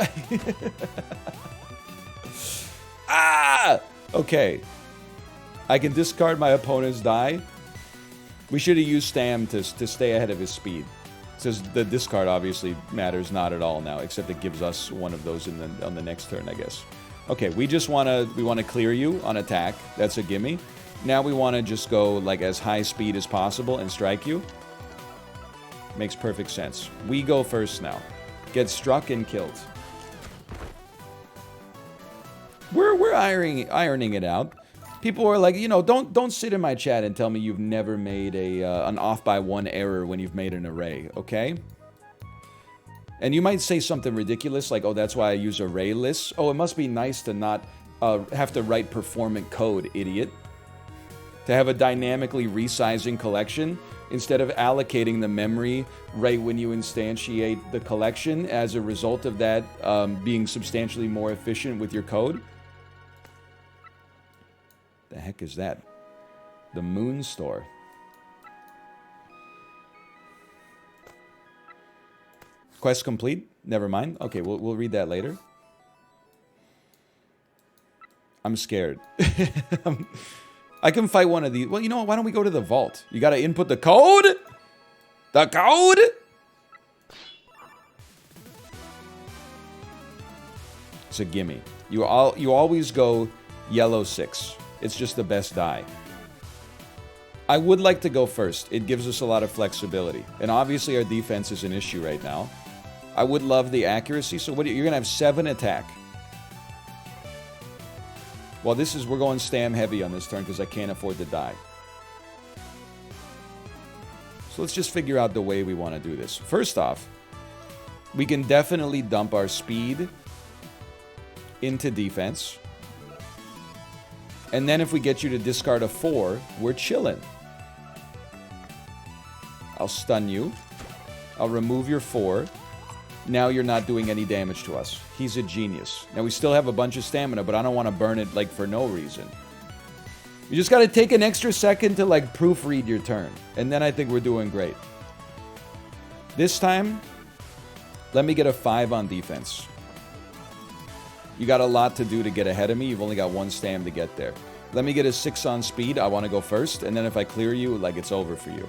Ah! Okay. I can discard my opponent's die. We should have used Stam to stay ahead of his speed. Says the discard obviously matters not at all now, except it gives us one of those on the next turn, I guess. Okay, we want to clear you on attack. That's a gimme. Now we want to just go like as high speed as possible and strike you. Makes perfect sense. We go first now. Get struck and killed. We're ironing it out. People are like, you know, don't sit in my chat and tell me you've never made an off by 1 error when you've made an array, okay? And you might say something ridiculous like, oh, that's why I use array lists. Oh, it must be nice to not have to write performant code, idiot. To have a dynamically resizing collection instead of allocating the memory right when you instantiate the collection as a result of that being substantially more efficient with your code. The heck is that? The Moon Store. Quest complete? Never mind. Okay, we'll read that later. I'm scared. I can fight one of these. Well, you know what? Why don't we go to the vault? You gotta input the code? The code? It's a gimme. You always go yellow 6. It's just the best die. I would like to go first. It gives us a lot of flexibility. And obviously our defense is an issue right now. I would love the accuracy. So you're going to have 7 attack. Well, we're going Stam heavy on this turn because I can't afford to die. So let's just figure out the way we want to do this. First off, we can definitely dump our speed into defense. And then if we get you to discard a 4, we're chilling. I'll stun you. I'll remove your 4. Now you're not doing any damage to us. He's a genius. Now we still have a bunch of stamina, but I don't want to burn it like for no reason. You just got to take an extra second to like proofread your turn. And then I think we're doing great. This time, let me get a 5 on defense. You got a lot to do to get ahead of me. You've only got 1 stam to get there. Let me get a 6 on speed. I want to go first. And then if I clear you, like it's over for you.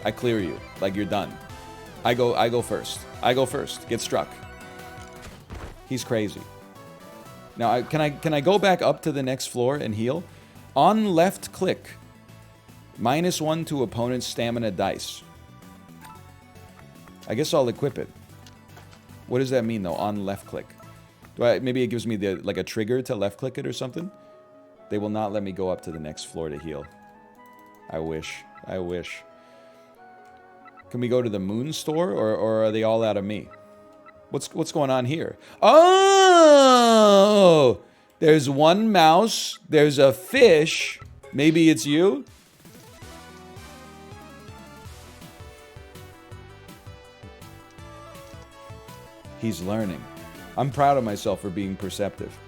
I clear you. Like you're done. I go first. I go first. Get struck. He's crazy. Now, can I go back up to the next floor and heal? On left click, -1 to opponent's stamina dice. I guess I'll equip it. What does that mean, though, on left click? Maybe it gives me like a trigger to left click it or something? They will not let me go up to the next floor to heal. I wish. I wish. Can we go to the moon store, or are they all out of me? What's going on here? Oh! There's one mouse. There's a fish. Maybe it's you? He's learning. I'm proud of myself for being perceptive.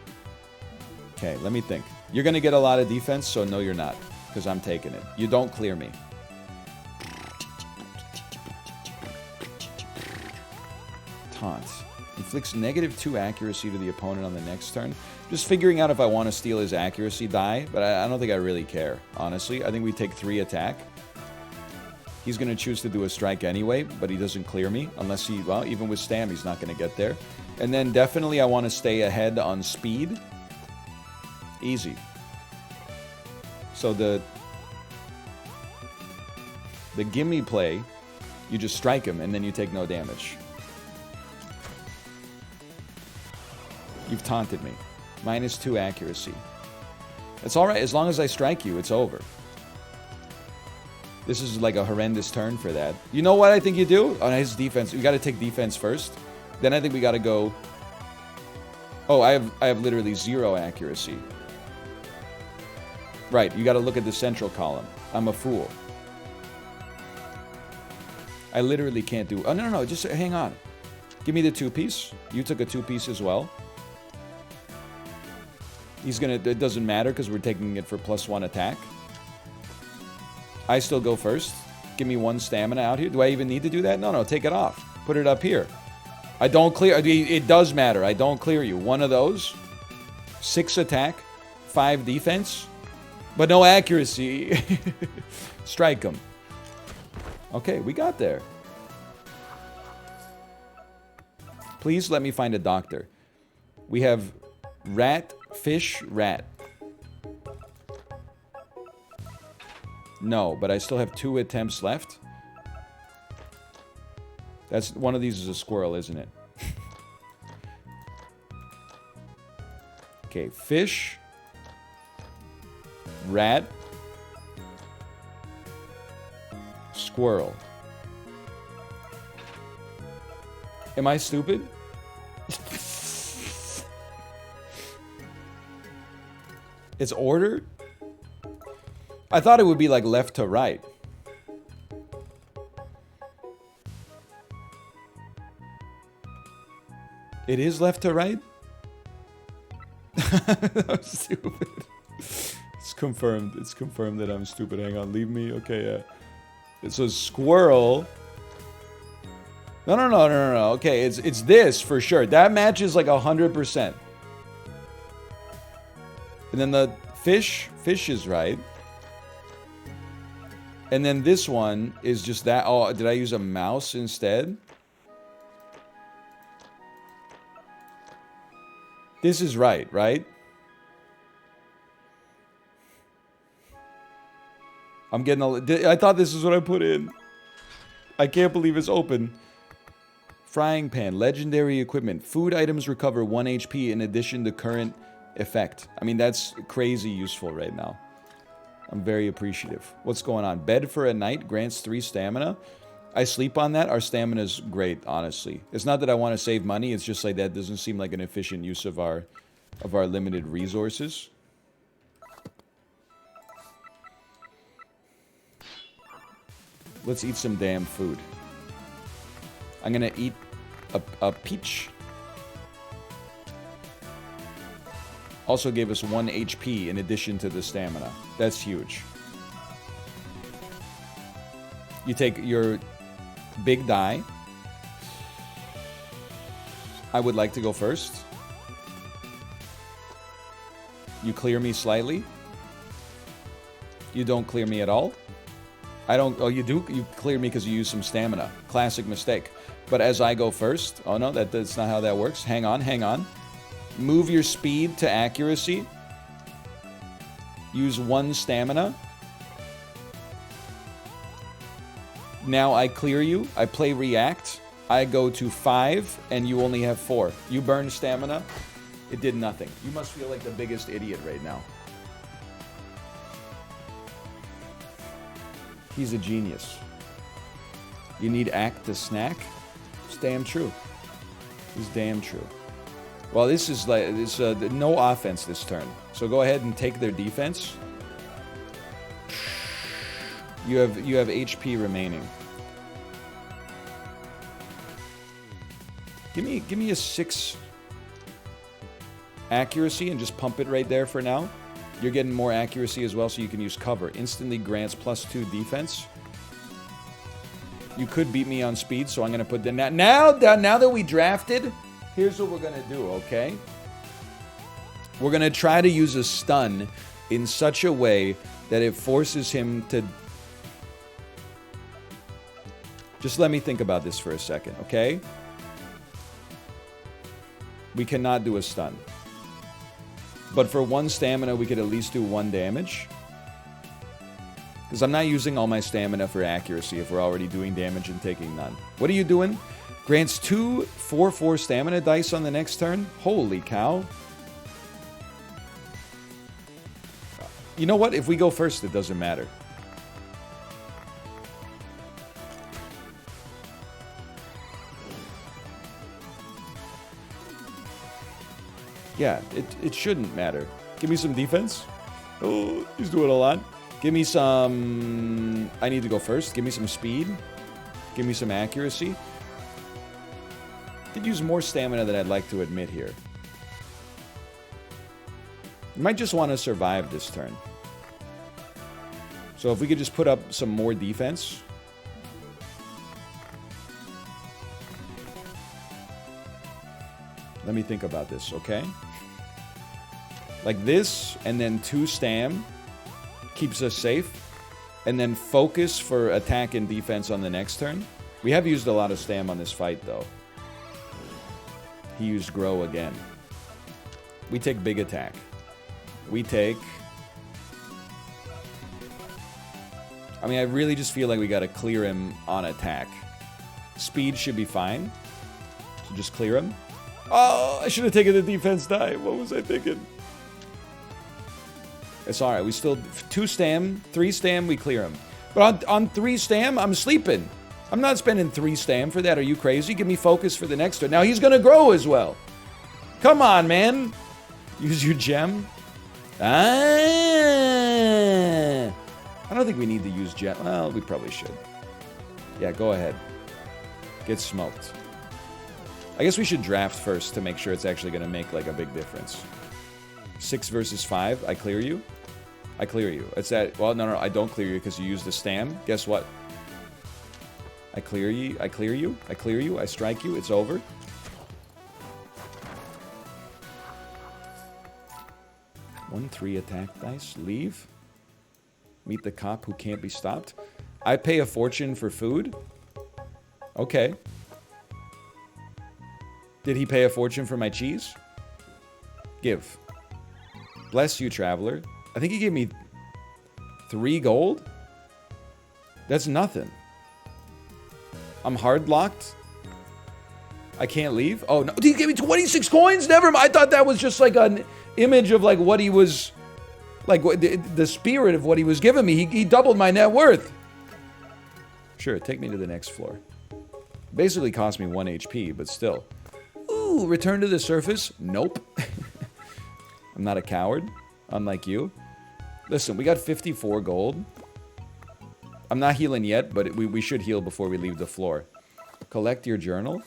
Okay, let me think. You're going to get a lot of defense, so no, you're not. Because I'm taking it. You don't clear me. Taunt. Inflicts -2 accuracy to the opponent on the next turn. Just figuring out if I want to steal his accuracy die, but I don't think I really care, honestly. I think we take 3 attack. He's going to choose to do a strike anyway, but he doesn't clear me. Unless he, well, even with Stam, he's not going to get there. And then definitely I want to stay ahead on speed. Easy. So the gimme play, you just strike him and then you take no damage. You've taunted me. -2 accuracy. It's alright, as long as I strike you, it's over. This is like a horrendous turn for that. You know what I think you do? On his defense, we gotta take defense first. Then I think we gotta go... Oh, I have literally 0 accuracy. Right, you gotta look at the central column. I'm a fool. I literally can't do... Oh, no, just hang on. Give me the 2-piece. You took a 2-piece as well. He's gonna... It doesn't matter because we're taking it for +1 attack. I still go first. Give me 1 stamina out here. Do I even need to do that? No, take it off. Put it up here. I don't clear... It does matter. I don't clear you. 1 of those. 6 attack. 5 defense. But no accuracy. Strike him. Okay, we got there. Please let me find a doctor. We have rat, fish, rat. No, but I still have 2 attempts left. That's one of these is a squirrel, isn't it? Okay, fish, rat, squirrel. Am I stupid? It's ordered? I thought it would be like left to right. It is left to right? I'm stupid. It's confirmed. It's confirmed that I'm stupid. Hang on, leave me. Okay, yeah. It's a squirrel. No. Okay, it's this for sure. That matches like 100%. And then the fish is right. And then this one is just that. Oh, did I use a mouse instead? This is right? I'm getting I thought this is what I put in. I can't believe it's open. Frying pan, legendary equipment. Food items recover 1 HP in addition to current effect. I mean, that's crazy useful right now. I'm very appreciative. What's going on? Bed for a night grants 3 stamina. I sleep on that. Our stamina's great, honestly. It's not that I want to save money. It's just like that doesn't seem like an efficient use of our limited resources. Let's eat some damn food. I'm gonna eat a peach. Also gave us 1 HP in addition to the stamina. That's huge. You take your big die. I would like to go first. You clear me slightly. You don't clear me at all. I don't... Oh, you do? You clear me because you use some stamina. Classic mistake. But as I go first... Oh, no, that's not how that works. Hang on. Move your speed to accuracy. Use 1 stamina. Now I clear you. I play react. I go to 5, and you only have 4. You burn stamina. It did nothing. You must feel like the biggest idiot right now. He's a genius. You need act to snack? It's damn true. It's damn true. Well, this is like no offense this turn. So go ahead and take their defense. You have HP remaining. Give me a 6 accuracy and just pump it right there for now. You're getting more accuracy as well, so you can use cover. Instantly grants +2 defense. You could beat me on speed, so I'm gonna put the now that we drafted. Here's what we're gonna do, okay? We're gonna try to use a stun in such a way that it forces him to. Just let me think about this for a second, okay? We cannot do a stun. But for 1 stamina, we could at least do 1 damage. Because I'm not using all my stamina for accuracy if we're already doing damage and taking none. What are you doing? Grants 2 4/4 stamina dice on the next turn? Holy cow. You know what? If we go first, it doesn't matter. Yeah, it shouldn't matter. Give me some defense. Oh, he's doing a lot. Give me some... I need to go first. Give me some speed. Give me some accuracy. Could use more stamina than I'd like to admit here. You might just want to survive this turn. So if we could just put up some more defense. Let me think about this, okay? Like this, and then 2 stam keeps us safe. And then focus for attack and defense on the next turn. We have used a lot of stam on this fight, though. He used grow again. We take big attack. We take... I mean, I really just feel like we gotta clear him on attack. Speed should be fine. So just clear him. Oh, I should have taken the defense die. What was I thinking? It's alright. We still... 2 stam, 3 stam, we clear him. But on 3 stam, I'm sleeping. I'm not spending 3 stam for that. Are you crazy? Give me focus for the next turn. Now he's gonna grow as well. Come on, man. Use your gem. Ah... I don't think we need to use gem. Well, we probably should. Yeah, go ahead. Get smoked. I guess we should draft first to make sure it's actually going to make, like, a big difference. 6 versus 5. I clear you. I clear you. It's that... Well, no, I don't clear you because you used the stam. Guess what? I clear you. I clear you. I clear you. I strike you. It's over. One 3 attack dice. Leave. Meet the cop who can't be stopped. I pay a fortune for food? Okay. Did he pay a fortune for my cheese? Give. Bless you, traveler. I think he gave me 3 gold? That's nothing. I'm hard locked. I can't leave? Oh, no. He gave me 26 coins? Never mind. I thought that was just like an image of like what he was... Like, the spirit of what he was giving me. He doubled my net worth. Sure, take me to the next floor. Basically cost me 1 HP, but still. Ooh, return to the surface? Nope. I'm not a coward, unlike you. Listen, we got 54 gold. I'm not healing yet, but we should heal before we leave the floor. Collect your journal.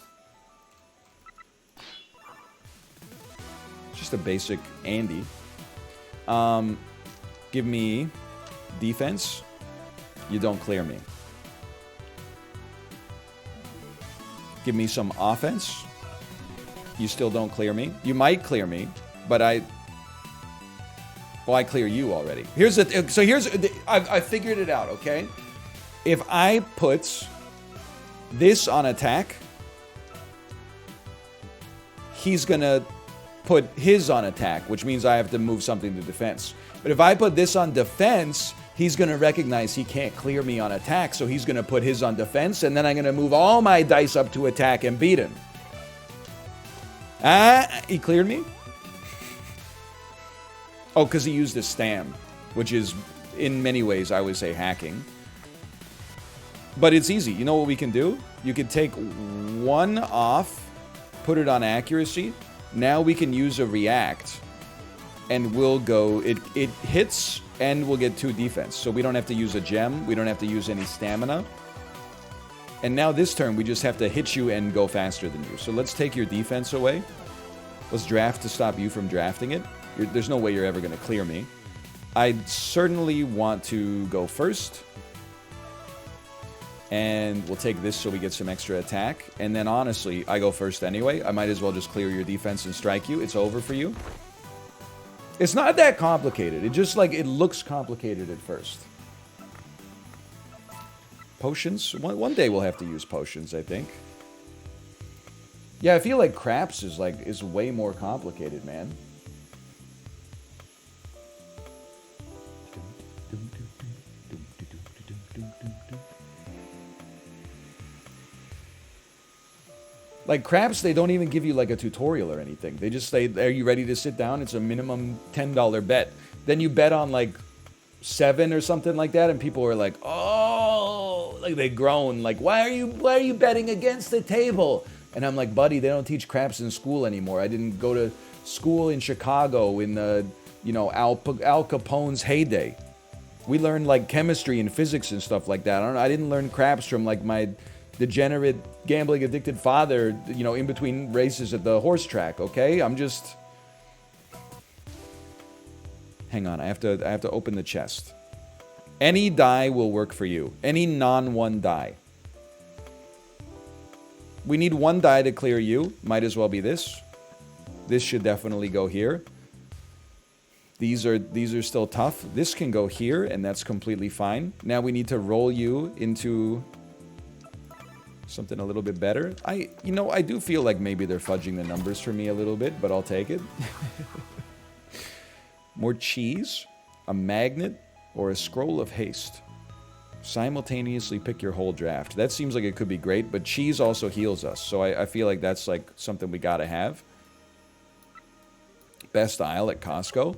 Just a basic Andy. Give me defense. You don't clear me. Give me some offense. You still don't clear me. You might clear me, but well, I clear you already. I figured it out, okay? If I put this on attack, he's gonna put his on attack, which means I have to move something to defense. But if I put this on defense, he's going to recognize he can't clear me on attack, so he's going to put his on defense, and then I'm going to move all my dice up to attack and beat him. He cleared me? Oh, because he used a stam, which is, in many ways, I would say hacking. But it's easy. You know what we can do? You could take 1 off, put it on accuracy. Now we can use a react, and we'll go... It hits, and we'll get 2 defense. So we don't have to use a gem. We don't have to use any stamina. And now this turn, we just have to hit you and go faster than you. So let's take your defense away. Let's draft to stop you from drafting it. There's no way you're ever going to clear me. I certainly want to go first. And we'll take this so we get some extra attack. And then honestly, I go first anyway. I might as well just clear your defense and strike you. It's over for you. It's not that complicated. It just like, it looks complicated at first. Potions? One day we'll have to use potions, I think. Yeah, I feel like craps is way more complicated, man. Like craps, they don't even give you like a tutorial or anything. They just say, are you ready to sit down? It's a minimum $10 bet. Then you bet on like 7 or something like that, and people are like, oh, like they groan, like, why are you betting against the table? And I'm like, buddy, they don't teach craps in school anymore. I didn't go to school in Chicago in the, you know, Al Capone's heyday. We learned like chemistry and physics and stuff like that. I didn't learn craps from like my degenerate, gambling addicted father, you know, in between races at the horse track. Okay, I'm just. Hang on, I have to open the chest. Any die will work for you. Any non-1 die. We need 1 die to clear you. Might as well be this. This should definitely go here. These are still tough. This can go here, and that's completely fine. Now we need to roll you into something a little bit better. I do feel like maybe they're fudging the numbers for me a little bit, but I'll take it. More cheese, a magnet, or a scroll of haste. Simultaneously pick your whole draft. That seems like it could be great, but cheese also heals us, so I feel like that's like something we gotta have. Best aisle at Costco.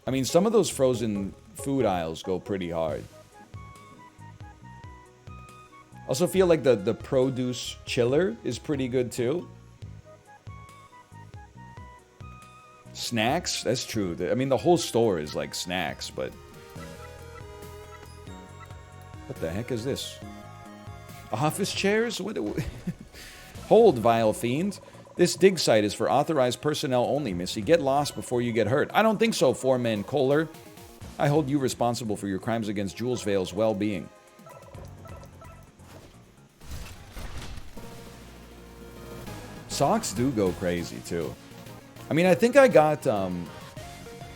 I mean, some of those frozen food aisles go pretty hard. Also feel like the produce chiller is pretty good too. Snacks? That's true. I mean, the whole store is like snacks, but... What the heck is this? Office chairs? What? Hold, vile fiend. This dig site is for authorized personnel only, missy. Get lost before you get hurt. I don't think so, Foreman Kohler. I hold you responsible for your crimes against Jules Vale's well-being. Socks do go crazy, too. I mean, I think I got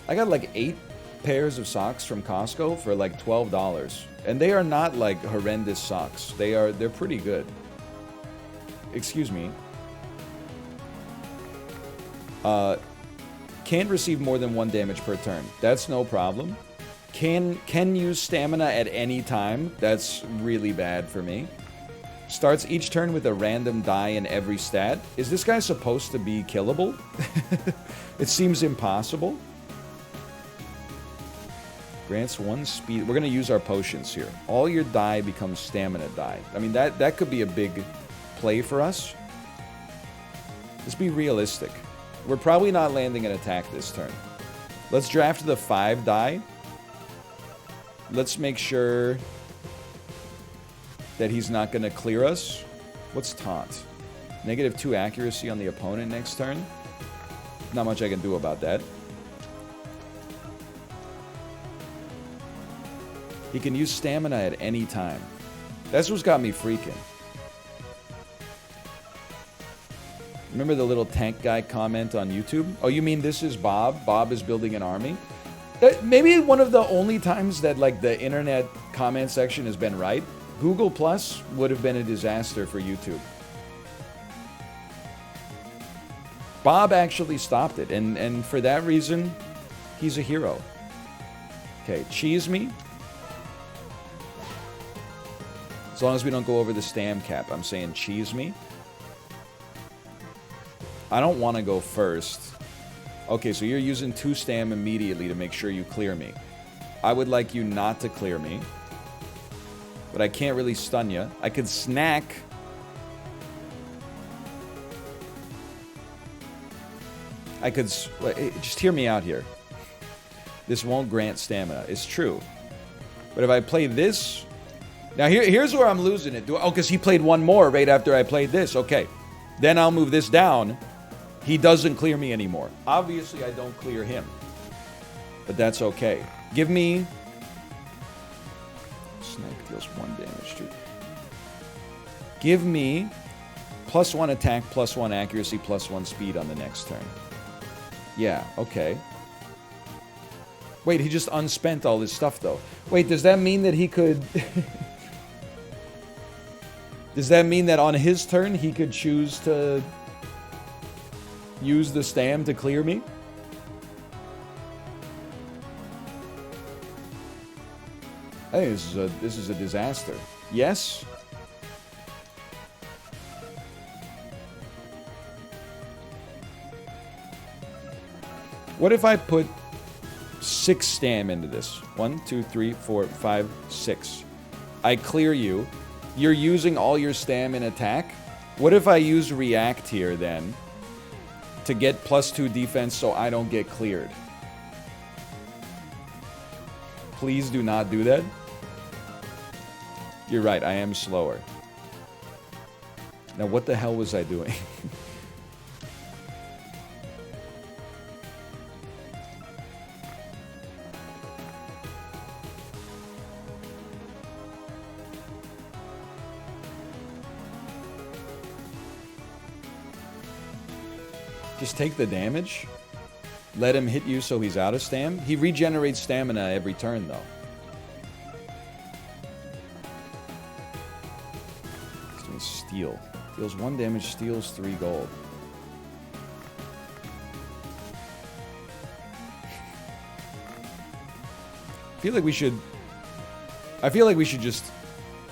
like 8 pairs of socks from Costco for like $12. And they are not like horrendous socks. They're pretty good. Excuse me. Can't receive more than 1 damage per turn. That's no problem. Can use stamina at any time. That's really bad for me. Starts each turn with a random die in every stat. Is this guy supposed to be killable? It seems impossible. Grants 1 speed. We're going to use our potions here. All your die becomes stamina die. I mean, that could be a big play for us. Let's be realistic. We're probably not landing an attack this turn. Let's draft the 5 die. Let's make sure that he's not going to clear us. What's taunt? -2 accuracy on the opponent next turn. Not much I can do about that. He can use stamina at any time. That's what's got me freaking. Remember the little tank guy comment on YouTube? Oh, you mean this is Bob? Bob is building an army? Maybe one of the only times that like the internet comment section has been right. Google Plus would have been a disaster for YouTube. Bob actually stopped it, and for that reason, he's a hero. Okay, cheese me. As long as we don't go over the stam cap, I'm saying cheese me. I don't want to go first. Okay, so you're using 2 stam immediately to make sure you clear me. I would like you not to clear me. But I can't really stun you. I could snack. I could... Just hear me out here. This won't grant stamina. It's true. But if I play this... Now, here's where I'm losing it. Oh, because he played one more right after I played this. Okay. Then I'll move this down. He doesn't clear me anymore. Obviously, I don't clear him. But that's okay. Give me... Snipe deals 1 damage to... Give me +1 attack, +1 accuracy, +1 speed on the next turn. Yeah, okay. Wait, he just unspent all this stuff, though. Wait, does that mean that he could... Does that mean that on his turn, he could choose to use the stam to clear me? I think this is a disaster. Yes? What if I put 6 stam into this? 1, 2, 3, 4, 5, 6. I clear you. You're using all your stam in attack. What if I use react here then to get +2 defense so I don't get cleared? Please do not do that. You're right, I am slower. Now what the hell was I doing? Just take the damage. Let him hit you so he's out of stam. He regenerates stamina every turn, though. He's doing steal. Deals 1 damage, steals 3 gold. I feel like we should just...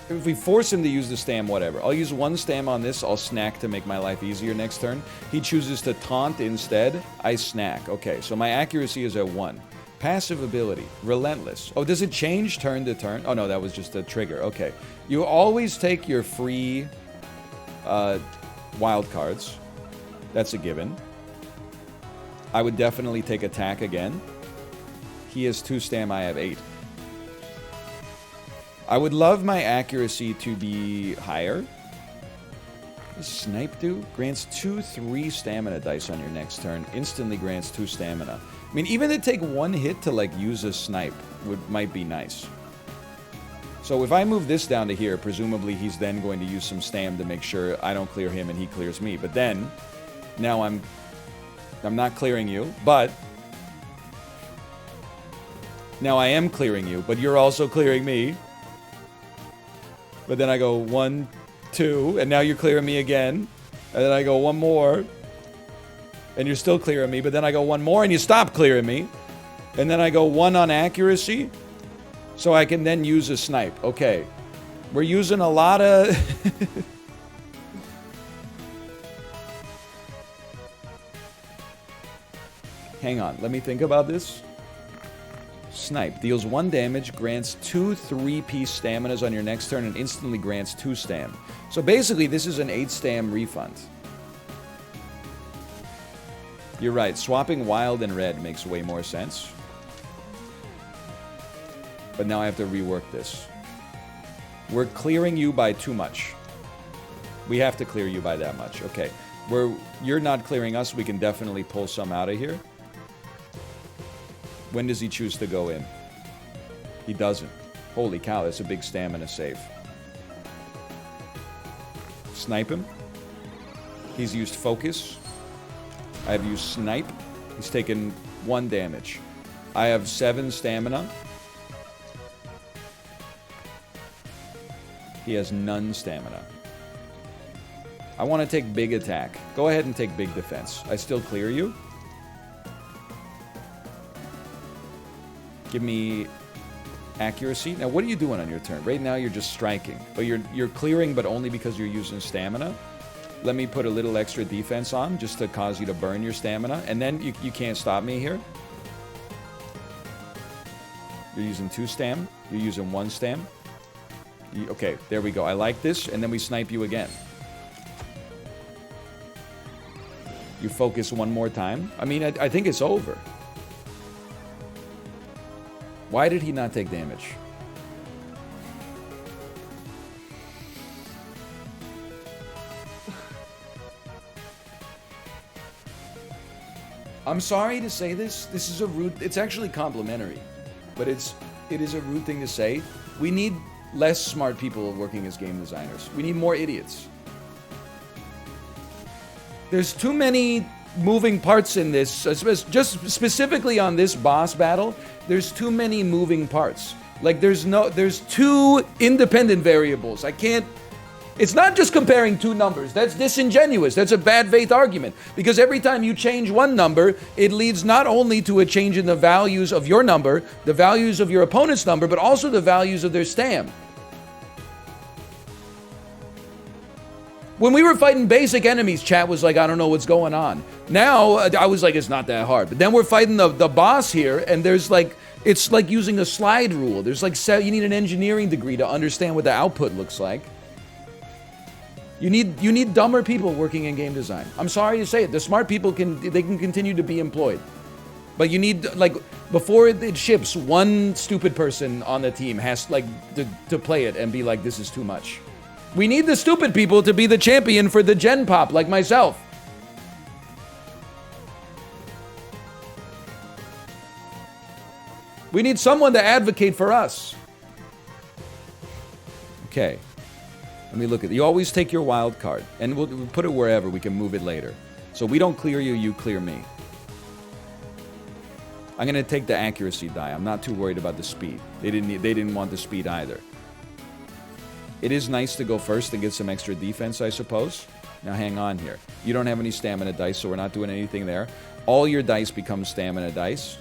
If we force him to use the stam, whatever. I'll use 1 stam on this. I'll snack to make my life easier next turn. He chooses to taunt instead. I snack. Okay, so my accuracy is at 1. Passive ability. Relentless. Oh, does it change turn to turn? Oh, no, that was just a trigger. Okay. You always take your free wild cards. That's a given. I would definitely take attack again. He has 2 stam. I have 8. I would love my accuracy to be higher. What does snipe do? Grants 3 stamina dice on your next turn. Instantly grants 2 stamina. I mean, even to take 1 hit to, like, use a snipe might be nice. So if I move this down to here, presumably he's then going to use some stam to make sure I don't clear him and he clears me. But then, now I'm not clearing you, but... Now I am clearing you, but you're also clearing me. But then I go 1, 2, and now you're clearing me again. And then I go 1 more. And you're still clearing me. But then I go 1 more and you stop clearing me. And then I go 1 on accuracy. So I can then use a snipe. Okay. We're using a lot of... Hang on. Let me think about this. Snipe. Deals 1 damage, grants 2 3-piece staminas on your next turn, and instantly grants 2 stam. So basically, this is an 8 stam refund. You're right. Swapping wild and red makes way more sense. But now I have to rework this. We're clearing you by too much. We have to clear you by that much. Okay. You're not clearing us. We can definitely pull some out of here. When does he choose to go in? He doesn't. Holy cow, that's a big stamina save. Snipe him. He's used focus. I have used snipe. He's taken 1 damage. I have 7 stamina. He has none stamina. I want to take big attack. Go ahead and take big defense. I still clear you. Give me accuracy. Now, what are you doing on your turn? Right now, you're just striking. But you're clearing, but only because you're using stamina. Let me put a little extra defense on, just to cause you to burn your stamina. And then you can't stop me here. You're using 2 stam. You're using 1 stam. Okay, there we go. I like this, and then we snipe you again. You focus one more time. I mean, I think it's over. Why did he not take damage? I'm sorry to say this. This is a rude... It's actually complimentary. But it is a rude thing to say. We need less smart people working as game designers. We need more idiots. There's too many moving parts in this. Just specifically on this boss battle, there's too many moving parts. Like, there's 2 independent variables. I can't... It's not just comparing 2 numbers. That's disingenuous. That's a bad faith argument. Because every time you change one number, it leads not only to a change in the values of your number, the values of your opponent's number, but also the values of their stam. When we were fighting basic enemies, chat was like, I don't know what's going on. Now, I was like, it's not that hard. But then we're fighting the boss here, and there's like, it's like using a slide rule. There's like, you need an engineering degree to understand what the output looks like. You need dumber people working in game design. I'm sorry to say it. The smart people can continue to be employed. But you need, like, before it ships, one stupid person on the team has, like, to play it and be like, this is too much. We need the stupid people to be the champion for the gen pop, like myself. We need someone to advocate for us. Okay. Let me look at it. You always take your wild card, and we'll put it wherever. We can move it later. So we don't clear you, you clear me. I'm going to take the accuracy die. I'm not too worried about the speed. They didn't want the speed either. It is nice to go first and get some extra defense, I suppose. Now hang on here. You don't have any stamina dice, so we're not doing anything there. All your dice become stamina dice.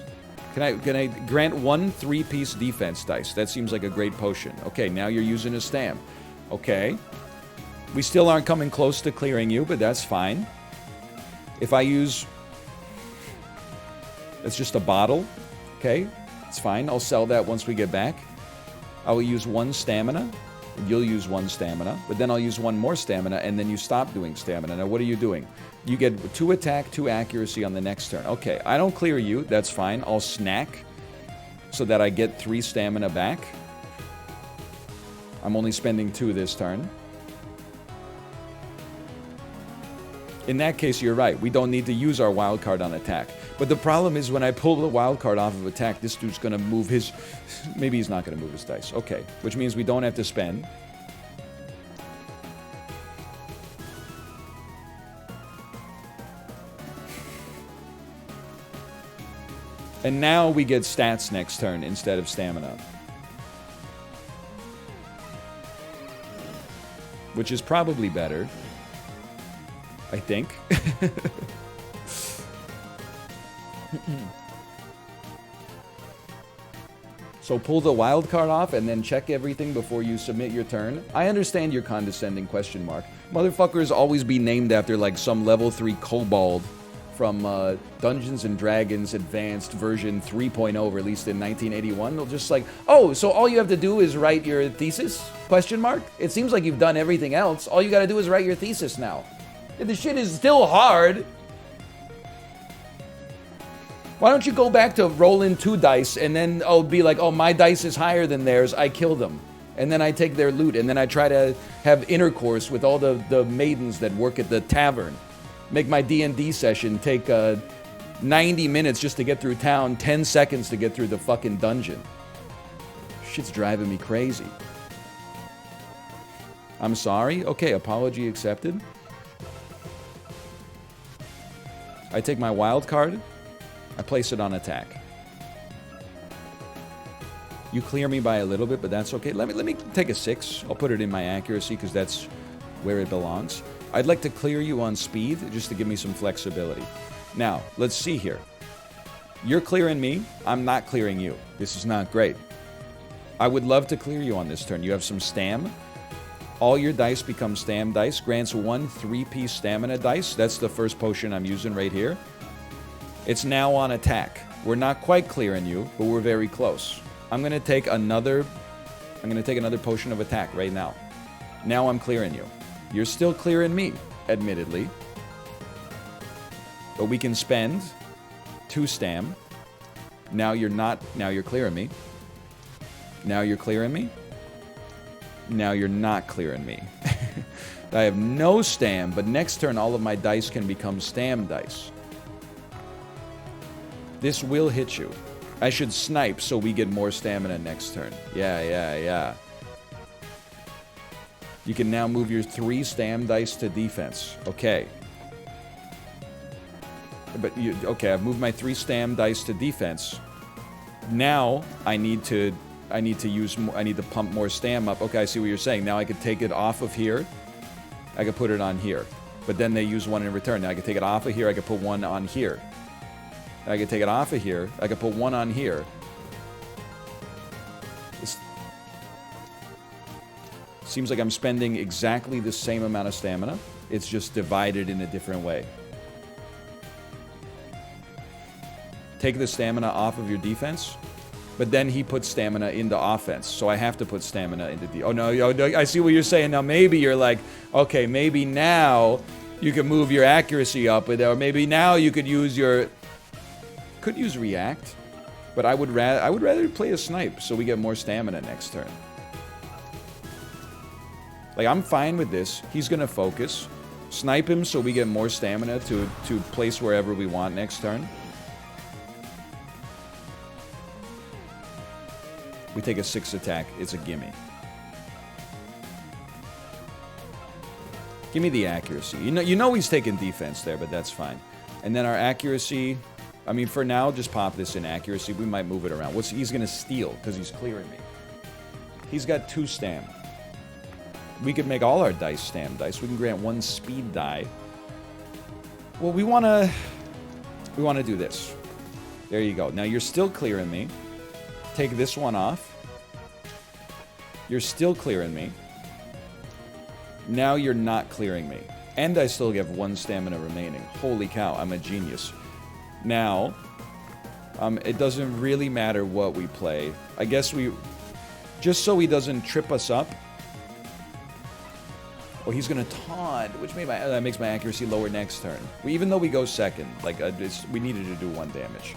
Can I grant 1 3-piece defense dice? That seems like a great potion. Okay, now you're using a stam. Okay. We still aren't coming close to clearing you, but that's fine. If I use... It's just a bottle. Okay. It's fine. I'll sell that once we get back. I will use 1 stamina. You'll use 1 stamina. But then I'll use 1 more stamina, and then you stop doing stamina. Now, what are you doing? You get 2 attack, 2 accuracy on the next turn. Okay. I don't clear you. That's fine. I'll snack so that I get 3 stamina back. I'm only spending 2 this turn. In that case, you're right. We don't need to use our wild card on attack. But the problem is when I pull the wild card off of attack, this dude's going to move his... Maybe he's not going to move his dice. Okay. Which means we don't have to spend. And now we get stats next turn instead of stamina. Which is probably better. I think. So pull the wild card off and then check everything before you submit your turn. I understand your condescending question mark. Motherfuckers always be named after like some level 3 kobold from Dungeons & Dragons Advanced version 3.0 released in 1981. They'll just like, oh, so all you have to do is write your thesis? Question mark? It seems like you've done everything else. All you gotta do is write your thesis now. The shit is still hard. Why don't you go back to rolling 2 dice and then be like, oh, my dice is higher than theirs, I kill them. And then I take their loot, and then I try to have intercourse with all the maidens that work at the tavern. Make my D&D session take 90 minutes just to get through town, 10 seconds to get through the fucking dungeon. Shit's driving me crazy. I'm sorry? Okay, apology accepted. I take my wild card. I place it on attack. You clear me by a little bit, but that's okay. Let me take a 6. I'll put it in my accuracy because that's where it belongs. I'd like to clear you on speed just to give me some flexibility. Now, let's see here. You're clearing me. I'm not clearing you. This is not great. I would love to clear you on this turn. You have some stam. All your dice become stam dice. Grants 1 3-piece stamina dice. That's the first potion I'm using right here. It's now on attack. We're not quite clearing you, but we're very close. I'm gonna take another potion of attack right now. Now I'm clearing you. You're still clearing me, admittedly. But we can spend 2 stam. Now you're clearing me. Now you're clearing me. Now you're not clearing me. I have no stam, but next turn all of my dice can become stam dice. This will hit you. I should snipe so we get more stamina next turn. Yeah. You can now move your 3 stam dice to defense. Okay. Okay, I've moved my 3 stam dice to defense. Now I need to pump more stam up. Okay, I see what you're saying. Now I could take it off of here. I could put it on here. But then they use 1 in return. Now I could take it off of here. I could put 1 on here. I could take it off of here. I could put 1 on here. This seems like I'm spending exactly the same amount of stamina. It's just divided in a different way. Take the stamina off of your defense, but then he puts stamina into offense. So I have to put stamina into oh no, I see what you're saying. Now maybe you're like, okay, maybe now you can move your accuracy up, or maybe now you could use your... Could use react, but I would rather play a snipe so we get more stamina next turn. Like, I'm fine with this. He's gonna focus. Snipe him so we get more stamina to place wherever we want next turn. We take a 6 attack. It's a gimme. Give me the accuracy. You know he's taking defense there, but that's fine. And then our accuracy... I mean, for now, just pop this in accuracy. We might move it around. He's going to steal because he's clearing me. He's got 2 stam. We could make all our dice stam dice. We can grant 1 speed die. Well, we want to do this. There you go. Now, you're still clearing me. Take this one off. You're still clearing me. Now you're not clearing me. And I still have 1 stamina remaining. Holy cow, I'm a genius. Now, it doesn't really matter what we play. I guess just so he doesn't trip us up. Oh, he's gonna taunt, which that makes my accuracy lower next turn. Even though we go second, like we needed to do 1 damage.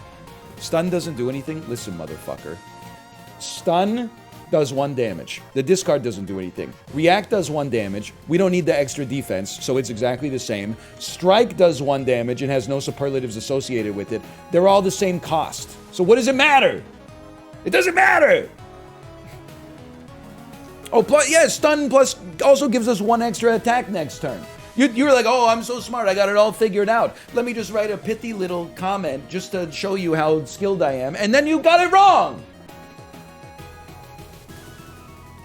Stun doesn't do anything. Listen, motherfucker. Stun does 1 damage. The discard doesn't do anything. React does 1 damage. We don't need the extra defense, so it's exactly the same. Strike does 1 damage and has no superlatives associated with it. They're all the same cost. So what does it matter? It doesn't matter! Oh, plus, yeah, stun plus also gives us 1 extra attack next turn. You're like, oh, I'm so smart. I got it all figured out. Let me just write a pithy little comment just to show you how skilled I am. And then you got it wrong!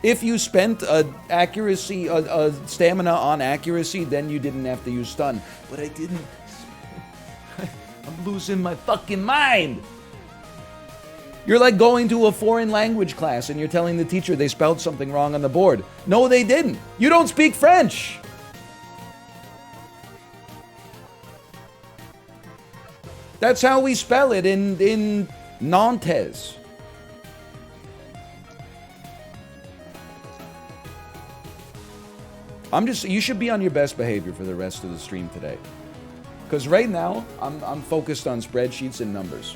If you spent a stamina on accuracy, then you didn't have to use stun. But I didn't. I'm losing my fucking mind. You're like going to a foreign language class and you're telling the teacher they spelled something wrong on the board. No, they didn't. You don't speak French. That's how we spell it in Nantes. You should be on your best behavior for the rest of the stream today. Because right now, I'm focused on spreadsheets and numbers.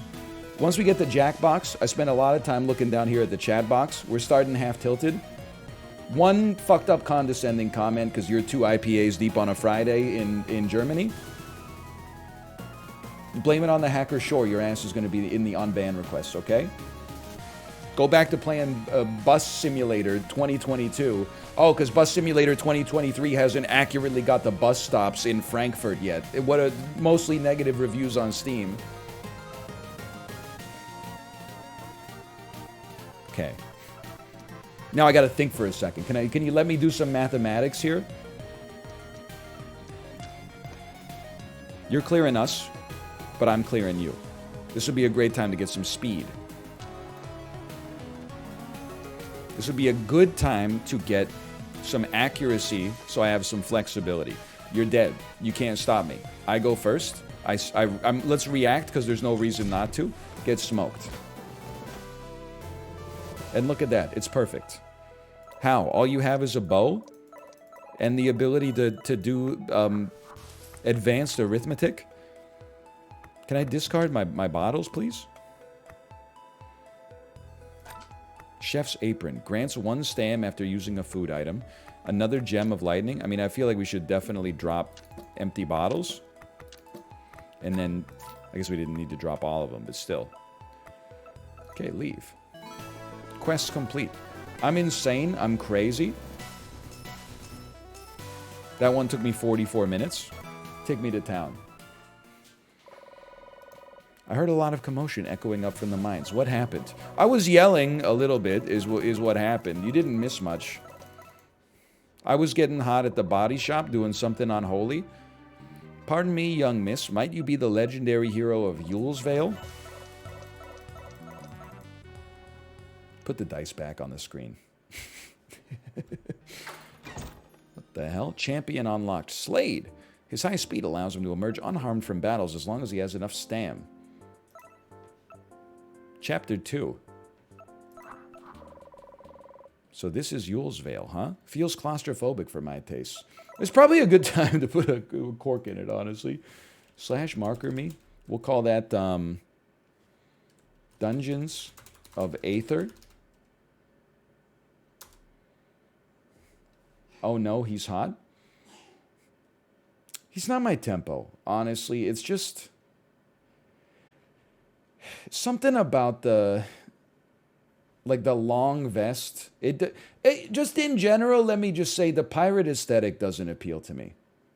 Once we get the Jackbox, I spent a lot of time looking down here at the chat box. We're starting half tilted. 1 fucked up condescending comment because you're 2 IPAs deep on a Friday in Germany. Blame it on the hacker. Sure, your ass is going to be in the on-ban requests, okay? Go back to playing Bus Simulator 2022. Oh, because Bus Simulator 2023 hasn't accurately got the bus stops in Frankfurt yet. What a mostly negative reviews on Steam. Okay. Now I gotta think for a second. Can you let me do some mathematics here? You're clearing us, but I'm clearing you. This would be a great time to get some speed. This would be a good time to get some accuracy so I have some flexibility. You're dead. You can't stop me. I go first. Let's react because there's no reason not to. Get smoked. And look at that. It's perfect. How? All you have is a bow? And the ability to do advanced arithmetic? Can I discard my bottles, please? Chef's Apron. Grants 1 stam after using a food item. Another Gem of Lightning. I mean, I feel like we should definitely drop empty bottles. And then, I guess we didn't need to drop all of them, but still. Okay, leave. Quest complete. I'm insane. I'm crazy. That one took me 44 minutes. Take me to town. I heard a lot of commotion echoing up from the mines. What happened? I was yelling a little bit is what happened. You didn't miss much. I was getting hot at the body shop doing something unholy. Pardon me, young miss. Might you be the legendary hero of Yule's Vale? Put the dice back on the screen. What the hell? Champion unlocked. Slade. His high speed allows him to emerge unharmed from battles as long as he has enough stam. Chapter 2. So this is Yule's Vale, huh? Feels claustrophobic for my taste. It's probably a good time to put a cork in it, honestly. Slash marker me. We'll call that Dungeons of Aether. Oh no, he's hot? He's not my tempo, honestly. It's just something about the long vest. It just in general, let me just say the pirate aesthetic doesn't appeal to me.